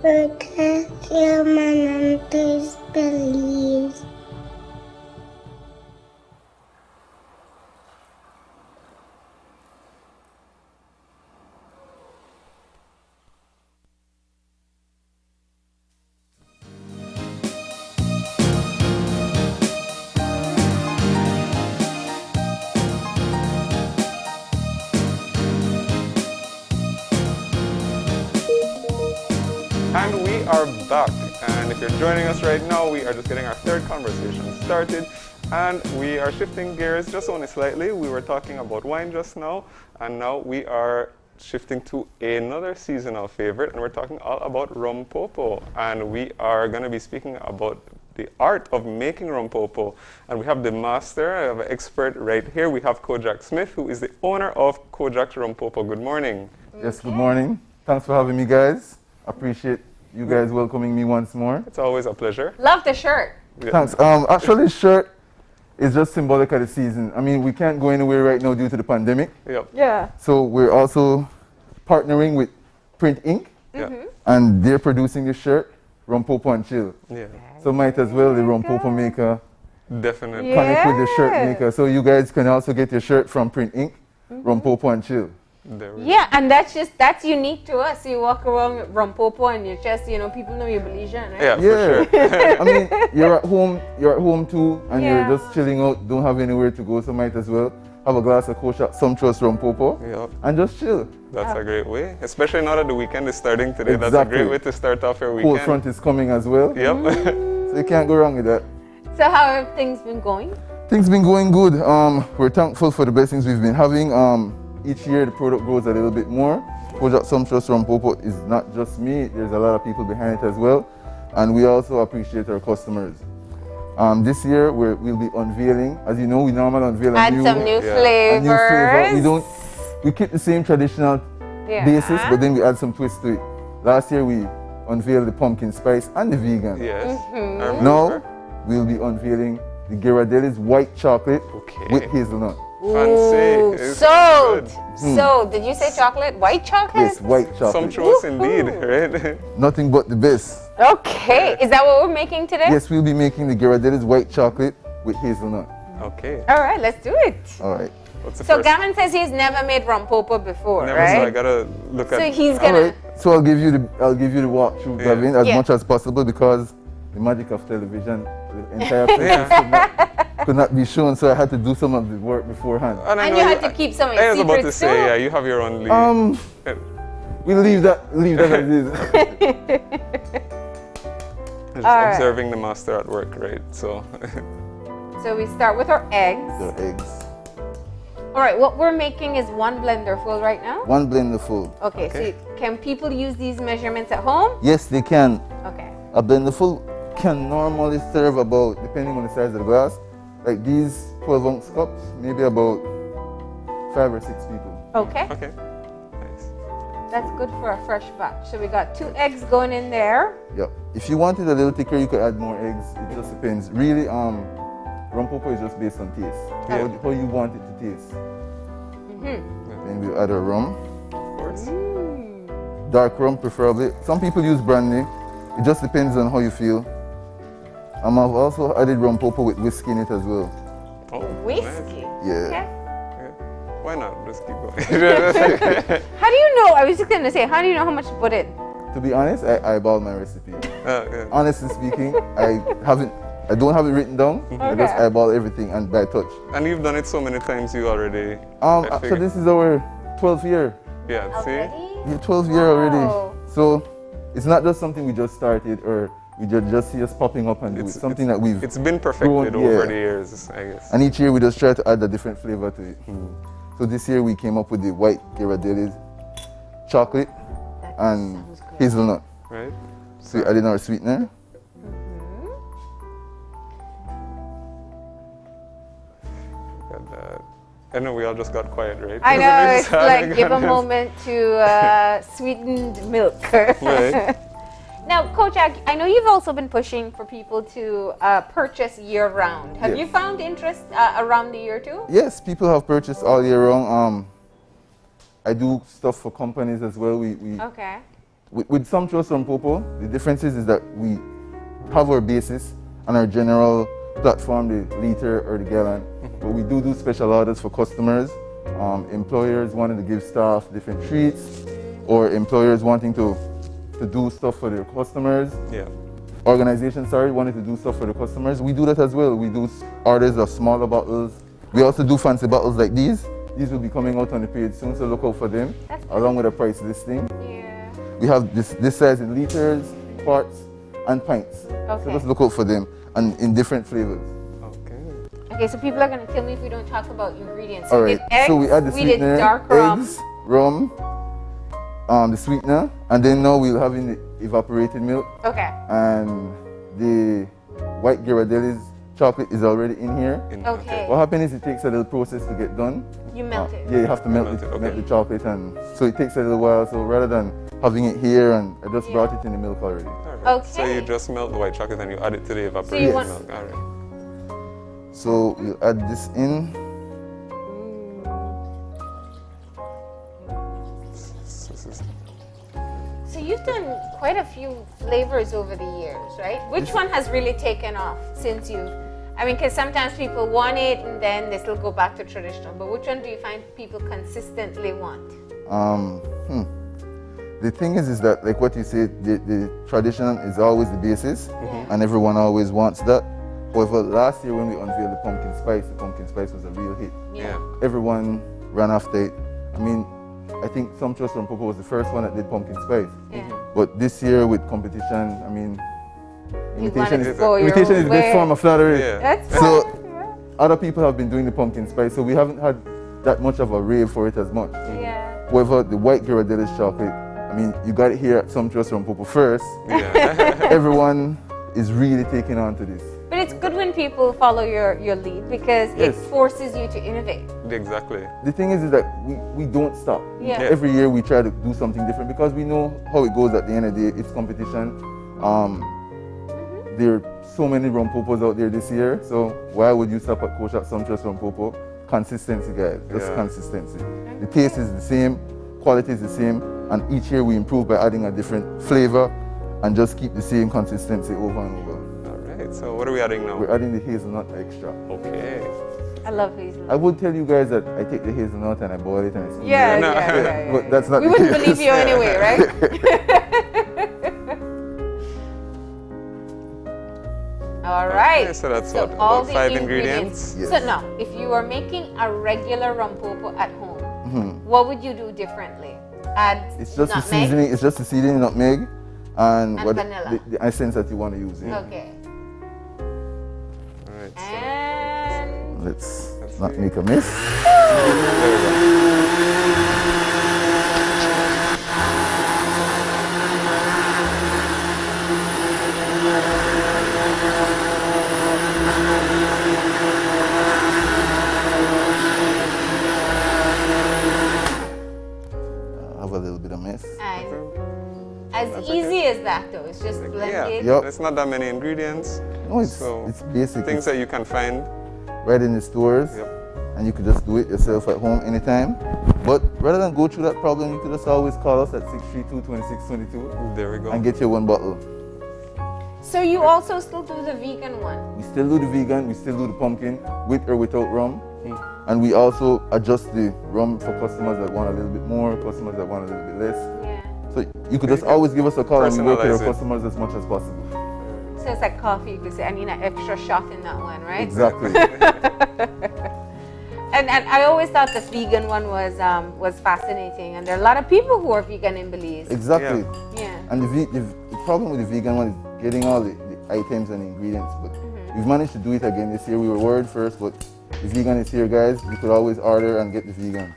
Protect your manatees, Belize. And we are back. And if you're joining us right now, we are just getting our third conversation started. And we are shifting gears just only slightly. We were talking about wine just now, and now we are shifting to another seasonal favorite, and we're talking all about Rompopo. And we are going to be speaking about the art of making Rompopo. And we have the master, I have an expert right here. We have Kojak Smith, who is the owner of Kojak Rompopo. Good morning. Yes, good morning. Thanks for having me, guys. Appreciate you guys welcoming me once more. It's always a pleasure. Love the shirt. Yeah. Thanks. Actually, shirt is just symbolic of the season. I mean, we can't go anywhere right now due to the pandemic. Yep. Yeah. So we're also partnering with Print Ink, and they're producing the shirt, Rompopo and Chill. Yeah. So might as well the Rompopo maker definitely connect with the shirt maker. So you guys can also get your shirt from Print Ink, Rompopo and Chill. Yeah, and that's unique to us. You walk around with Rompopo and you're just, people know you're Belizean, right? Yeah, for sure. I mean, you're at home too, and you're just chilling out, don't have anywhere to go, so might as well have a glass of Kojak Sumptuous Rompopo and just chill. That's a great way, especially now that the weekend is starting today. Exactly. That's a great way to start off your weekend. Cold front is coming as well. Yep. So you can't go wrong with that. So how have things been going? Things been going good. We're thankful for the blessings we've been having. Each year the product grows a little bit more. Kojak Sumptuous Rompopo is not just me, there's a lot of people behind it as well. And we also appreciate our customers. This year we'll be unveiling, as you know, we normally unveil some new flavors. We keep the same traditional basis, but then we add some twist to it. Last year we unveiled the pumpkin spice and the vegan. Yes. Now we'll be unveiling the Ghirardelli's white chocolate with hazelnut. Fancy. Sold. So, did you say chocolate? White chocolate? Yes, white chocolate. Sumptuous indeed, right? Nothing but the best. Okay. Is that what we're making today? Yes, we'll be making the Ghirardelli's white chocolate with hazelnut. Okay. All right, let's do it. All right. So, Gavin says he's never made Rompopo before, never, right? So I gotta look at. So he's gonna. All right. So I'll give you the walkthrough, Gavin, as much as possible, because the magic of television, the entire place could not be shown, so I had to do some of the work beforehand. And you had to keep some of your secrets. I was about to say, too. yeah, you have your own lead. We'll leave that as is. Just observing the master at work, right? So. So we start with our eggs. The eggs. All right, what we're making is 1 blender full right now? 1 blender full. Okay, so can people use these measurements at home? Yes, they can. Okay. A blender full can normally serve about, depending on the size of the glass, like these 12-ounce cups, maybe about 5 or 6 people. Okay. Okay. Nice. That's good for a fresh batch. So we got 2 eggs going in there. Yep. If you want it a little thicker, you could add more eggs. It just depends. Really, Rompopo is just based on taste. How you want it to taste. Then we'll add our rum. Of course. Dark rum, preferably. Some people use brandy. It just depends on how you feel. I've also added Rompopo with whiskey in it as well. Oh, whiskey? Nice. Yeah. Okay. Why not? Just keep going. How do you know? I was just going to say, how do you know how much to put in? To be honest, I eyeball my recipe. Honestly speaking, I don't have it written down. I just eyeball everything and by touch. And you've done it so many times, you already. So this is our 12th year. Yeah, see? Yeah, 12th year already. So it's not just something we just started or we just see us popping up and do it. Something that we've. It's been perfected over the years, I guess. And each year we just try to add a different flavor to it. So this year we came up with the white Ghirardelli's chocolate and hazelnut. Right. So we add in our sweetener. Got that. I know we all just got quiet, right? I know, it's like give a moment to sweetened milk. Right. Now, Kojak, I know you've also been pushing for people to purchase year-round. Have you found interest around the year too? Yes, people have purchased all year round. I do stuff for companies as well. Okay. With Sumptuous Rompopo, the difference is that we have our basis and our general platform, the liter or the gallon. But we do special orders for customers, employers wanting to give staff different treats, or employers wanting to do stuff for their customers. Yeah. Organizations, wanting to do stuff for the customers. We do that as well. We do orders of smaller bottles. We also do fancy bottles like these. These will be coming out on the page soon, so look out for them, along with a price listing. Yeah. We have this size in liters, quarts, and pints. So Okay. just look out for them, and in different flavors. Okay, so people are gonna kill me if we don't talk about ingredients. All we right. did eggs, So we add the we did sweetener, dark rum. eggs, rum, the sweetener, and then now we'll have in the evaporated milk. Okay. And the white Ghirardelli's chocolate is already in here. Okay. What happens is it takes a little process to get done. You melt it. Yeah, you have to melt the chocolate, and so it takes a little while. So rather than having it here, and I just brought it in the milk already. Okay. So you just melt the white chocolate and you add it to the evaporated want- milk. All right. So we'll add this in. So you've done quite a few flavors over the years, right? Which one has really taken off since you? I mean, because sometimes people want it and then they still go back to traditional. But which one do you find people consistently want? The thing is that, like what you said, the tradition is always the basis, and everyone always wants that. However, last year when we unveiled the pumpkin spice was a real hit. Yeah. Everyone ran after it. I mean, I think Sumptuous Rompopo was the first one that did pumpkin spice. But this year with competition, I mean, imitation is a great form of flattery. So other people have been doing the pumpkin spice, so we haven't had that much of a rave for it as much. However, the white Ghirardelli's chocolate, I mean, you got it here at Sumptuous Rompopo first. Everyone is really taking on to this. But it's good when people follow your lead because it forces you to innovate. Exactly. The thing is that we don't stop. Yeah. Every year we try to do something different because we know how it goes at the end of the day. It's competition. There are so many Rompopos out there this year, so why would you stop at Koshat Sumptuous Rompopo? Consistency, guys. Just consistency. The taste is the same, quality is the same, and each year we improve by adding a different flavor and just keep the same consistency over and over. Alright, so what are we adding now? We're adding the hazelnut extra. Okay. I love hazelnut. I would tell you guys that I take the hazelnut and I boil it and I squeeze Yeah, it. yeah, But that's not we the wouldn't case. believe you anyway, right? All right. Okay, so that's what, all about the 5 ingredients? Yes. So now, if you were making a regular Rompopo at home, what would you do differently? Add It's just the nutmeg? seasoning. It's just the seasoning, nutmeg, and And what vanilla. the essence that you want to use. Yeah. Okay. Alright, And Let's not make a mess. Have a little bit of mess. And as easy as that though, it's just blended. Yep. It's not that many ingredients. No, it's basic. Things that you can find right in the stores, and you could just do it yourself at home anytime. But rather than go through that problem, you could just always call us at 632-2622. There we go. And get your one bottle. So you also still do the vegan one? We still do the vegan, we still do the pumpkin, with or without rum. And we also adjust the rum for customers that want a little bit more, customers that want a little bit less. So you could just always give us a call and we work with our Personalize it. customers as much as possible. So it's like coffee, you could say, I need an extra shot in that one, right? Exactly. And I always thought the vegan one was fascinating, and there are a lot of people who are vegan in Belize. Exactly. Yeah. And the problem with the vegan one is getting all the items and ingredients, but we've managed to do it again this year. We were worried first, but the vegan is here, guys. You could always order and get the vegan.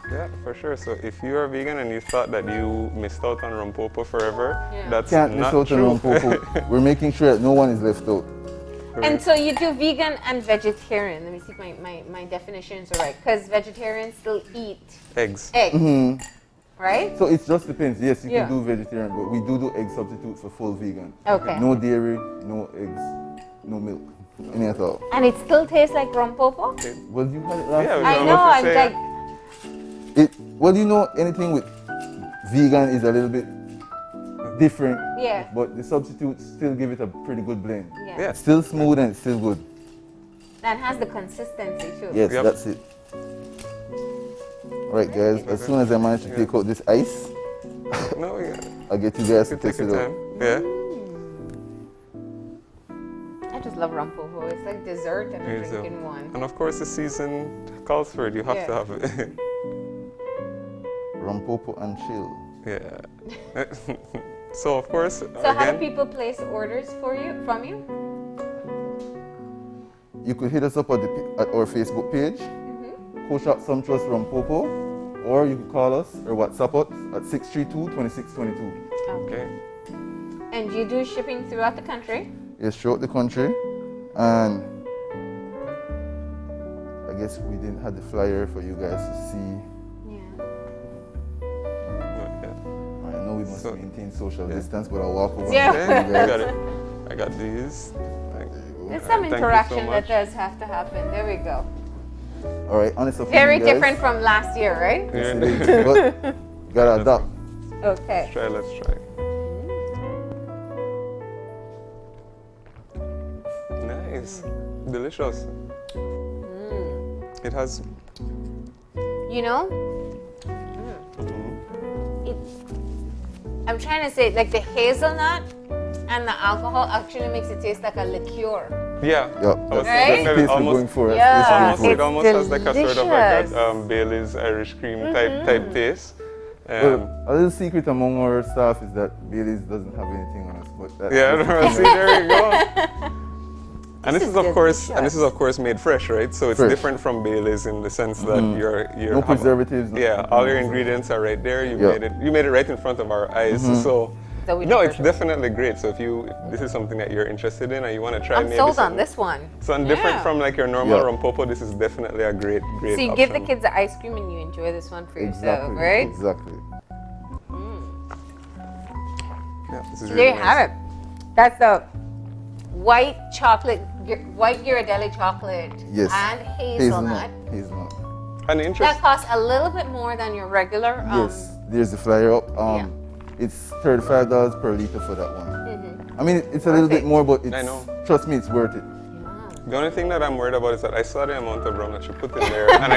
Yeah, for sure. So if you are vegan and you thought that you missed out on Rompopo forever, that's Can't miss not out true. on Rompopo. We're making sure that no one is left out. And so you do vegan and vegetarian. Let me see if my definitions are right. Because vegetarians still eat eggs. Right? So it just depends. Yes, you Yeah. can do vegetarian, but we do egg substitutes for full vegan. Okay. No dairy, no eggs, no milk, any at all. And it still tastes like Rompopo? Well, you had it last Yeah, year. I know, I'm like, Well, you know, anything with vegan is a little bit different. Yeah. But the substitutes still give it a pretty good blend. Yeah. It's still smooth and it's still good. that has the consistency too. Yes, that's it. All right, guys. As soon as I manage to take out this ice, I'll get you guys to test it out. Yeah. I just love Rompopo. It's like dessert and a drink in one. And of course, the season calls for it. You have to have it. Rompopo and chill. Yeah. So of course, So how do people place orders from you? You could hit us up at our Facebook page, Co-Shop Sumptuous Rompopo, or you could call us or WhatsApp us at 632-2622. Okay. And you do shipping throughout the country? Yes, throughout the country. And I guess we didn't have the flyer for you guys to see. I know we must maintain social distance, but I'll walk over. Yeah. I got it. I got these. There's some interaction that does have to happen. There we go. All right, honest opinion, Very guys. different from last year, right? Yes, it is, but you gotta adapt. Okay. Let's try. Nice. Delicious. It has... You know, I'm trying to say, like the hazelnut and the alcohol actually makes it taste like a liqueur. Yeah. That's Right? the taste we're going for. Yeah. It almost has like a sort of like that Bailey's Irish cream type taste. Well, a little secret among our staff is that Bailey's doesn't have anything on us, but that's see, there you go. And this is of course made fresh, right? So it's different from Bailey's in the sense that you're no preservatives. All your ingredients are right there. You made it right in front of our eyes. So no, it's definitely great. So if this is something that you're interested in and you want to try, I'm sold on this one. Something different from like your normal Rompopo, this is definitely a great So you give the kids the ice cream and you enjoy this one for yourself, right? Exactly. Yeah, this is So there you have it. That's the white Ghirardelli chocolate and hazelnut. And That costs a little bit more than your regular. Yes, there's the flyer up. It's $35 per liter for that one. I mean, it's a little bit more, but trust me, it's worth it. The only thing that I'm worried about is that I saw the amount of rum that you put in there, and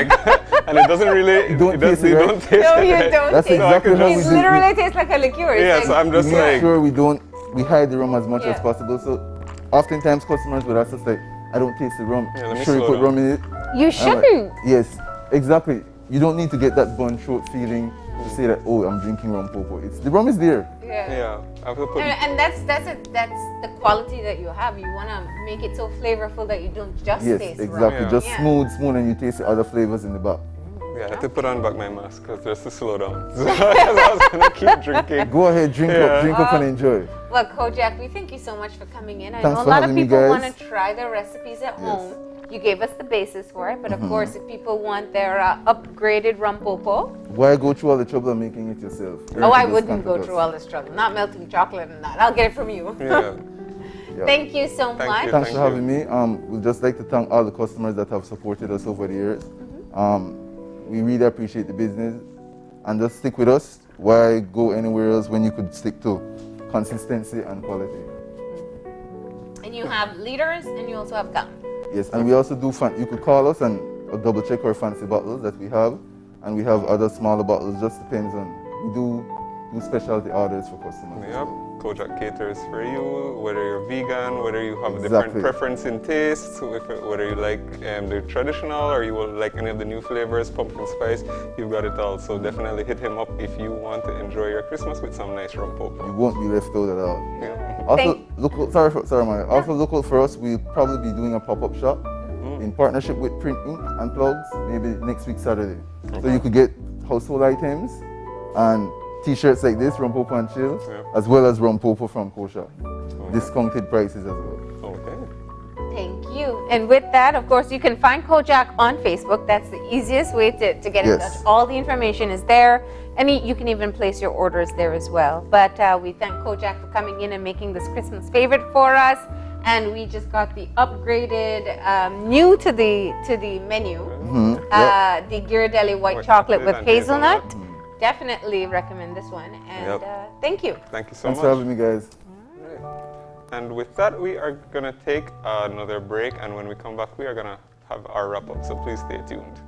it doesn't really. You don't taste it, right? Don't taste No, it. you don't. That's exactly how we do. It literally tastes like a liqueur. Yeah, so I'm just we make sure we hide the rum as much as possible. So oftentimes customers would ask us like, I don't taste the rum. Sure you put rum in it? You shouldn't. Yes, exactly. You don't need to get that bun throat feeling to say that, oh, I'm drinking Rompopo. The rum is there. Yeah. And that's the quality that you have. You want to make it so flavorful that you don't just taste exactly. rum. Just smooth, and you taste the other flavors in the back. Yeah, I had to put on back my mask just to slow down. So I was gonna keep drinking. Go ahead, drink up and enjoy. Well, Kojak, we thank you so much for coming in. I Thanks know a for lot of having me, people guys. want to try their recipes at home. You gave us the basis for it, but of course, if people want their upgraded Rompopo. Why go through all the trouble of making it yourself? I wouldn't go through all this trouble. Not melting chocolate and that. I'll get it from you. Yeah. Thank you so much. Thanks for having me. We'd just like to thank all the customers that have supported us over the years. We really appreciate the business. And just stick with us. Why go anywhere else when you could stick to consistency and quality? And you have liters and you also have gallons. Yes, and we also do you could call us and double check our fancy bottles that we have. And we have other smaller bottles, just depends on, we do specialty orders for customers. Yep, Kojak caters for you, whether you're vegan, whether you have a different preference in taste, whether you like the traditional or you will like any of the new flavors, pumpkin spice, you've got it all. So definitely hit him up if you want to enjoy your Christmas with some nice Rompopo. You won't be left out at all. Yeah. Also, also look out for us, we'll probably be doing a pop-up shop in partnership with Print Ink and Plugs, maybe next week Saturday. So you could get household items and t-shirts like this, Rompopo and Chill, as well as Rompopo from Kosha. Discounted prices as well. Okay. Thank you. And with that, of course, you can find Kojak on Facebook. That's the easiest way to get in touch. All the information is there. And you can even place your orders there as well. But we thank Kojak for coming in and making this Christmas favorite for us. And we just got the upgraded, new to the menu, the Ghirardelli white chocolate with hazelnut. Definitely recommend this one. And thank you. Thank you so Thanks much. for having me, guys. And with that, we are going to take another break. And when we come back, we are going to have our wrap up. So please stay tuned.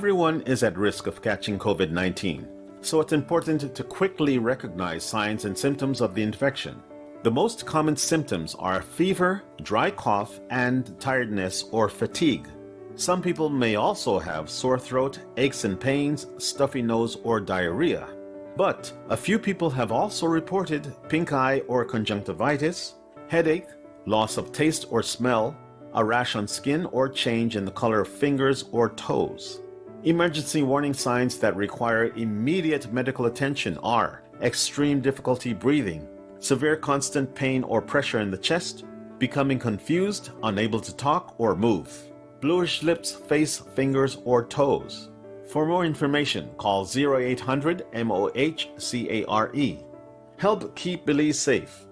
Everyone is at risk of catching COVID-19, so it's important to quickly recognize signs and symptoms of the infection. The most common symptoms are fever, dry cough, and tiredness or fatigue. Some people may also have sore throat, aches and pains, stuffy nose, or diarrhea. But a few people have also reported pink eye or conjunctivitis, headache, loss of taste or smell, a rash on skin, or change in the color of fingers or toes. Emergency warning signs that require immediate medical attention are extreme difficulty breathing, severe constant pain or pressure in the chest, becoming confused, unable to talk or move, bluish lips, face, fingers, or toes. For more information, call 0800 MOHCARE. Help keep Belize safe.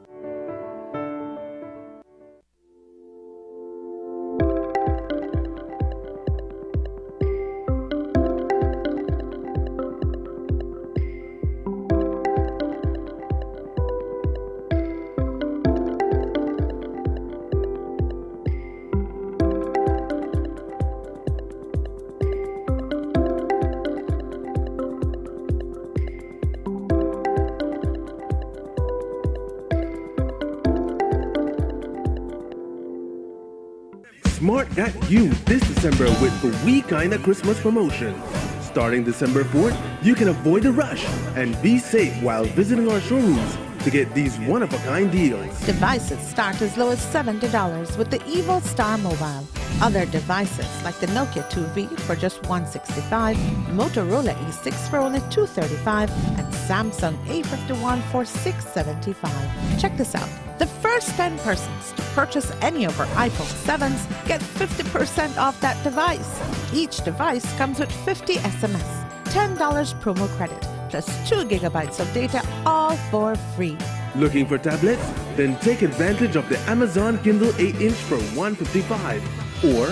Smart got you this December with the We Kinda Christmas promotion. Starting December 4th, you can avoid the rush and be safe while visiting our showrooms to get these one-of-a-kind deals. Devices start as low as $70 with the Evo Star Mobile. Other devices like the Nokia 2V for just $165, Motorola E6 for only $235, and Samsung A51 for $675. Check this out. The first 10 persons to purchase any of our iPhone 7s get 50% off that device. Each device comes with 50 SMS, $10 promo credit, plus 2 gigabytes of data, all for free. Looking for tablets? Then take advantage of the Amazon Kindle 8-inch for $155. Or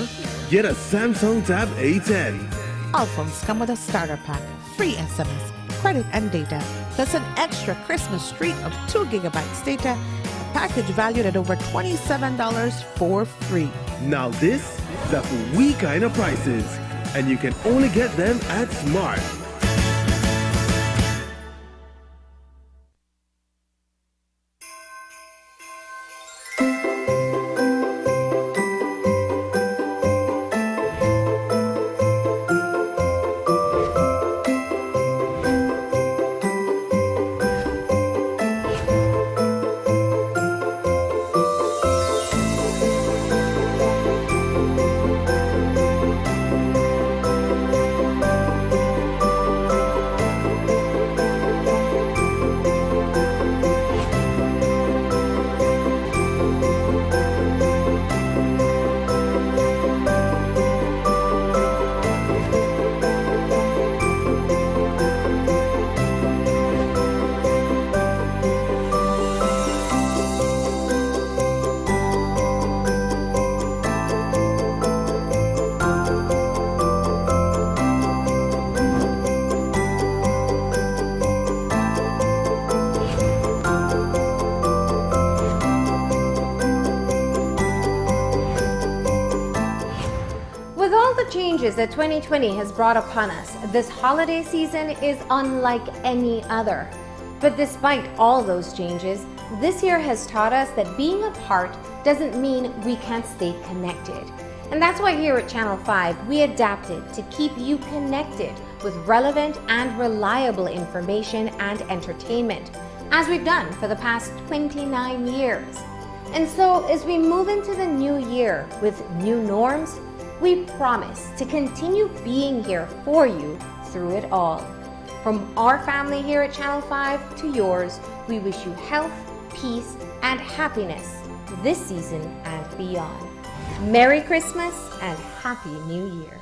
get a Samsung Tab A10. All phones come with a starter pack, free SMS, credit and data, plus an extra Christmas treat of 2 gigabytes data, a package valued at over $27 for free. Now that's We Kinda prices, and you can only get them at Smart. Changes that 2020 has brought upon us, this holiday season is unlike any other. But despite all those changes, this year has taught us that being apart doesn't mean we can't stay connected. And that's why here at Channel 5, we adapted to keep you connected with relevant and reliable information and entertainment, as we've done for the past 29 years. And so as we move into the new year with new norms, we promise to continue being here for you through it all. From our family here at Channel 5 to yours, we wish you health, peace, and happiness this season and beyond. Merry Christmas and Happy New Year.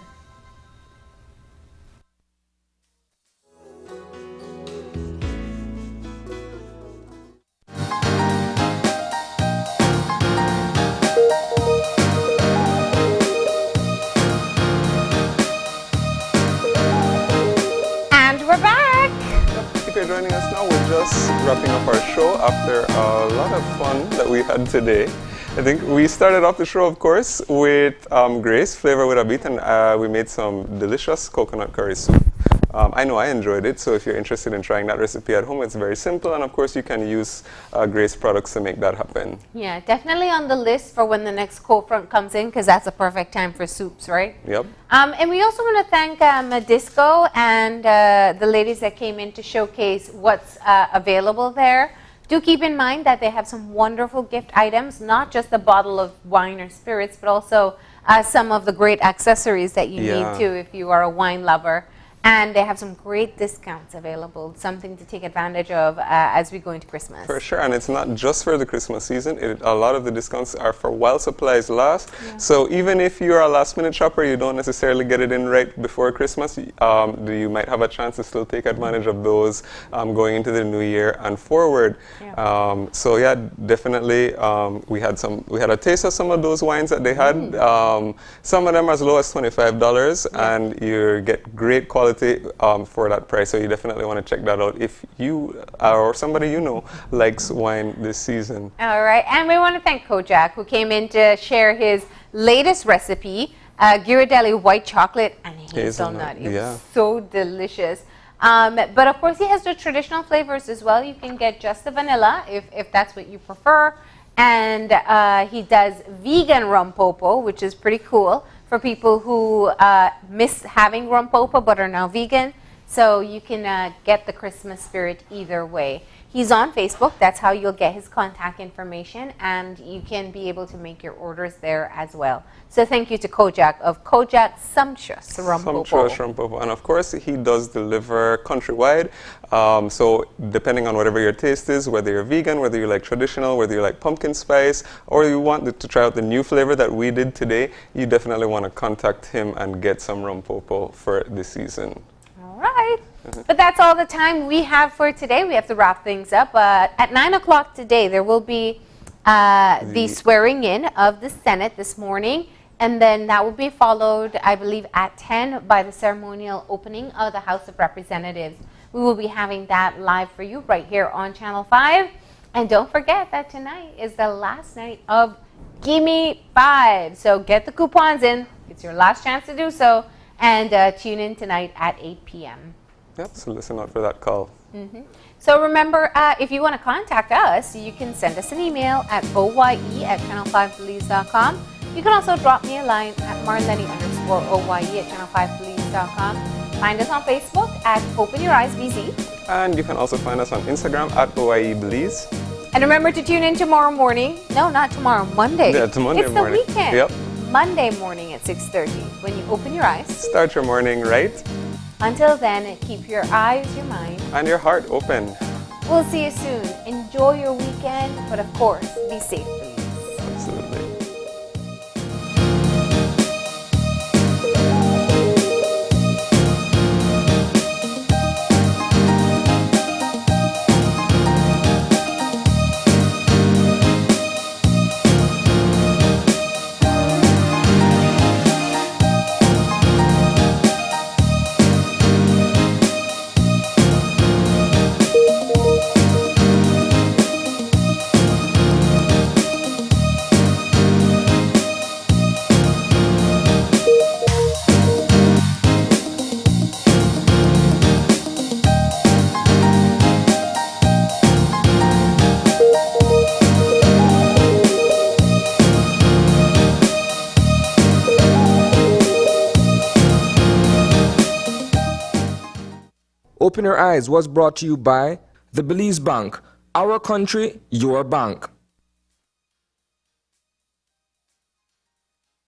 If you're joining us now, we're just wrapping up our show after a lot of fun that we had today. I think we started off the show, of course, with Grace, Flavor with a Beat, and we made some delicious coconut curry soup. I know I enjoyed it, so if you're interested in trying that recipe at home, it's very simple, and of course you can use Grace products to make that happen. Yeah, definitely on the list for when the next cold front comes in, because that's a perfect time for soups, right? Yep. And we also want to thank Disco and the ladies that came in to showcase what's available there. Do keep in mind that they have some wonderful gift items, not just a bottle of wine or spirits, but also some of the great accessories that you need too if you are a wine lover. And they have some great discounts available, something to take advantage of as we go into Christmas. For sure, and it's not just for the Christmas season. A lot of the discounts are for while supplies last. Yeah. So even if you're a last-minute shopper, you don't necessarily get it in right before Christmas, you might have a chance to still take advantage of those going into the new year and forward. Yeah. So yeah, definitely, we had a taste of some of those wines that they had. Some of them as low as $25, and you get great quality for that price, so you definitely want to check that out if you or somebody you know likes wine this season. All right, and we want to thank Kojak, who came in to share his latest recipe, Ghirardelli white chocolate and hazelnut. It was so delicious. But of course, he has the traditional flavors as well. You can get just the vanilla if that's what you prefer. And he does vegan Rompopo, which is pretty cool for people who miss having Rompopo but are now vegan. So you can get the Christmas spirit either way. He's on Facebook. That's how you'll get his contact information, and you can be able to make your orders there as well. So thank you to Kojak of Kojak Sumptuous Rompopo. Sumptuous Rompopo. And of course, he does deliver countrywide. So depending on whatever your taste is, whether you're vegan, whether you like traditional, whether you like pumpkin spice, or you want to try out the new flavor that we did today, you definitely want to contact him and get some Rompopo for this season. All right. But that's all the time we have for today. We have to wrap things up. At 9 o'clock today, there will be the swearing in of the Senate this morning. And then that will be followed, I believe, at 10 by the ceremonial opening of the House of Representatives. We will be having that live for you right here on Channel 5. And don't forget that tonight is the last night of Gimme 5. So get the coupons in. It's your last chance to do so. And tune in tonight at 8 p.m. Yep, so listen out for that call. So remember, if you want to contact us, you can send us an email at oye@channel5police.com. You can also drop me a line at marleni_oye@channel5police.com. Find us on Facebook at Open Your Eyes BZ. And you can also find us on Instagram at OIE And remember to tune in tomorrow morning. No, not tomorrow, Monday. Yeah, it's Monday morning. It's the weekend. Yep. Monday morning at 6:30 when you open your eyes. Start your morning right. Until then, keep your eyes, your mind, and your heart open. We'll see you soon. Enjoy your weekend, but of course, be safe, please. Absolutely. Open Your Eyes was brought to you by the Belize Bank. Our country, your bank.